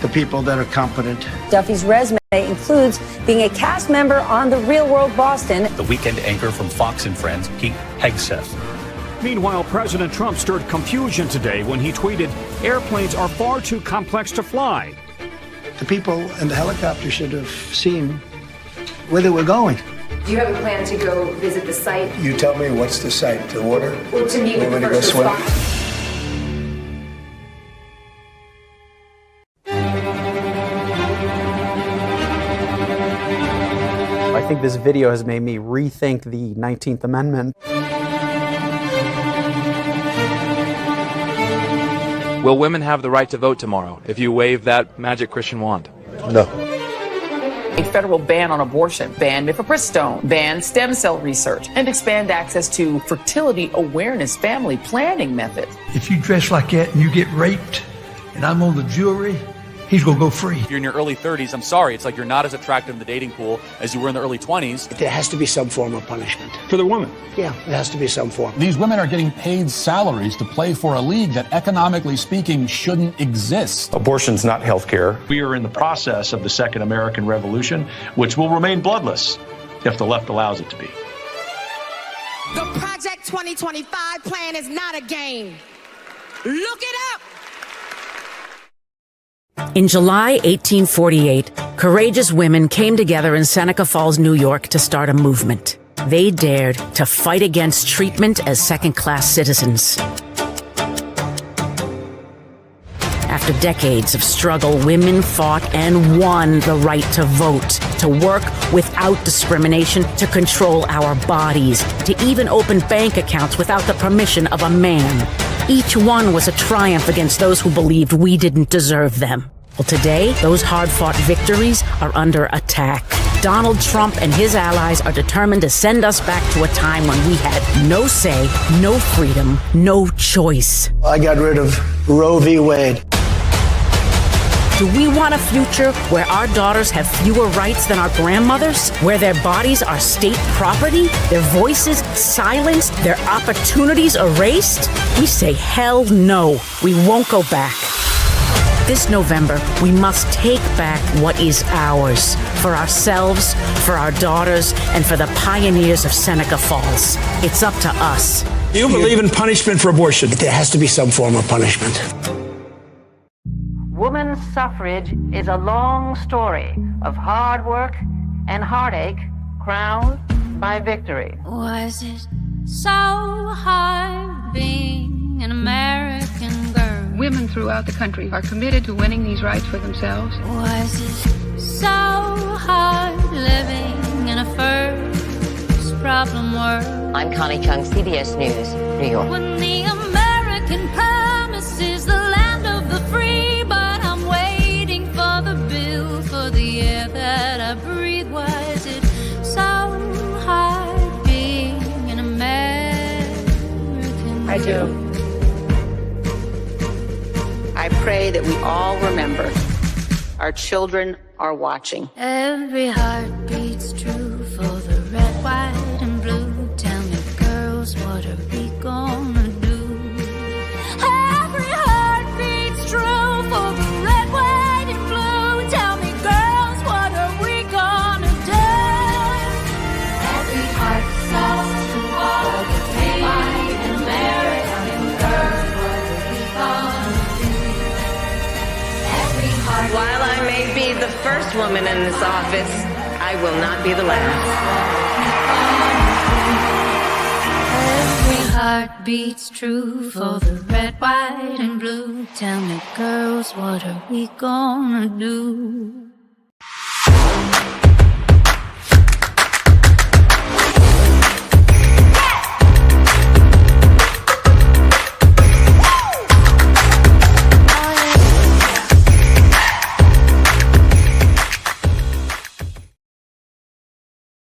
the people that are competent. Duffy's resume includes being a cast member on The Real World Boston. The weekend anchor from Fox and Friends, Pete Hegseth. Meanwhile, President Trump stirred confusion today when he tweeted, airplanes are far too complex to fly. The people in the helicopter should have seen where they were going. Do you have a plan to go visit the site? You tell me, what's the site? The water? Or to meet with the first responders? I think this video has made me rethink the 19th Amendment. Will women have the right to vote tomorrow if you wave that magic Christian wand? No. A federal ban on abortion, ban mifepristone, ban stem cell research, and expand access to fertility awareness family planning methods. If you dress like that and you get raped, and I'm on the jury, he's going to go free. If you're in your early 30s, I'm sorry, it's like you're not as attractive in the dating pool as you were in the early 20s. There has to be some form of punishment. For the woman. Yeah, it has to be some form. These women are getting paid salaries to play for a league that, economically speaking, shouldn't exist. Abortion's not health care. We are in the process of the Second American Revolution, which will remain bloodless if the left allows it to be. The Project 2025 plan is not a game. Look it up. In July 1848, courageous women came together in Seneca Falls, New York to start a movement. They dared to fight against treatment as second-class citizens. After decades of struggle, women fought and won the right to vote, to work without discrimination, to control our bodies, to even open bank accounts without the permission of a man. Each one was a triumph against those who believed we didn't deserve them. Well, today, those hard-fought victories are under attack. Donald Trump and his allies are determined to send us back to a time when we had no say, no freedom, no choice. I got rid of Roe v. Wade. Do we want a future where our daughters have fewer rights than our grandmothers? Where their bodies are state property? Their voices silenced? Their opportunities erased? We say hell no. We won't go back. This November, we must take back what is ours. For ourselves, for our daughters, and for the pioneers of Seneca Falls. It's up to us. Do you believe in punishment for abortion? There has to be some form of punishment. Women's suffrage is a long story of hard work and heartache crowned by victory. Was it so hard being an American girl? Women throughout the country are committed to winning these rights for themselves. Was it so hard living in a first problem world? I'm Connie Chung, CBS News, New York. When the American promise is the land of the free, but I'm waiting for the bill for the air that I breathe. Was it so hard being an American girl? I do. I pray that we all remember our children are watching. Every heart beats true for the red, white, and blue. Tell me, girls, what are we gonna do? Every heart beats true for the red, white, and blue. Tell me, girls, what are we gonna do? Every heart sounds for the red, white, and blue. first woman in this office, I will not be the last. Every heart beats true for the red, white, and blue. Tell me, girls, what are we gonna do?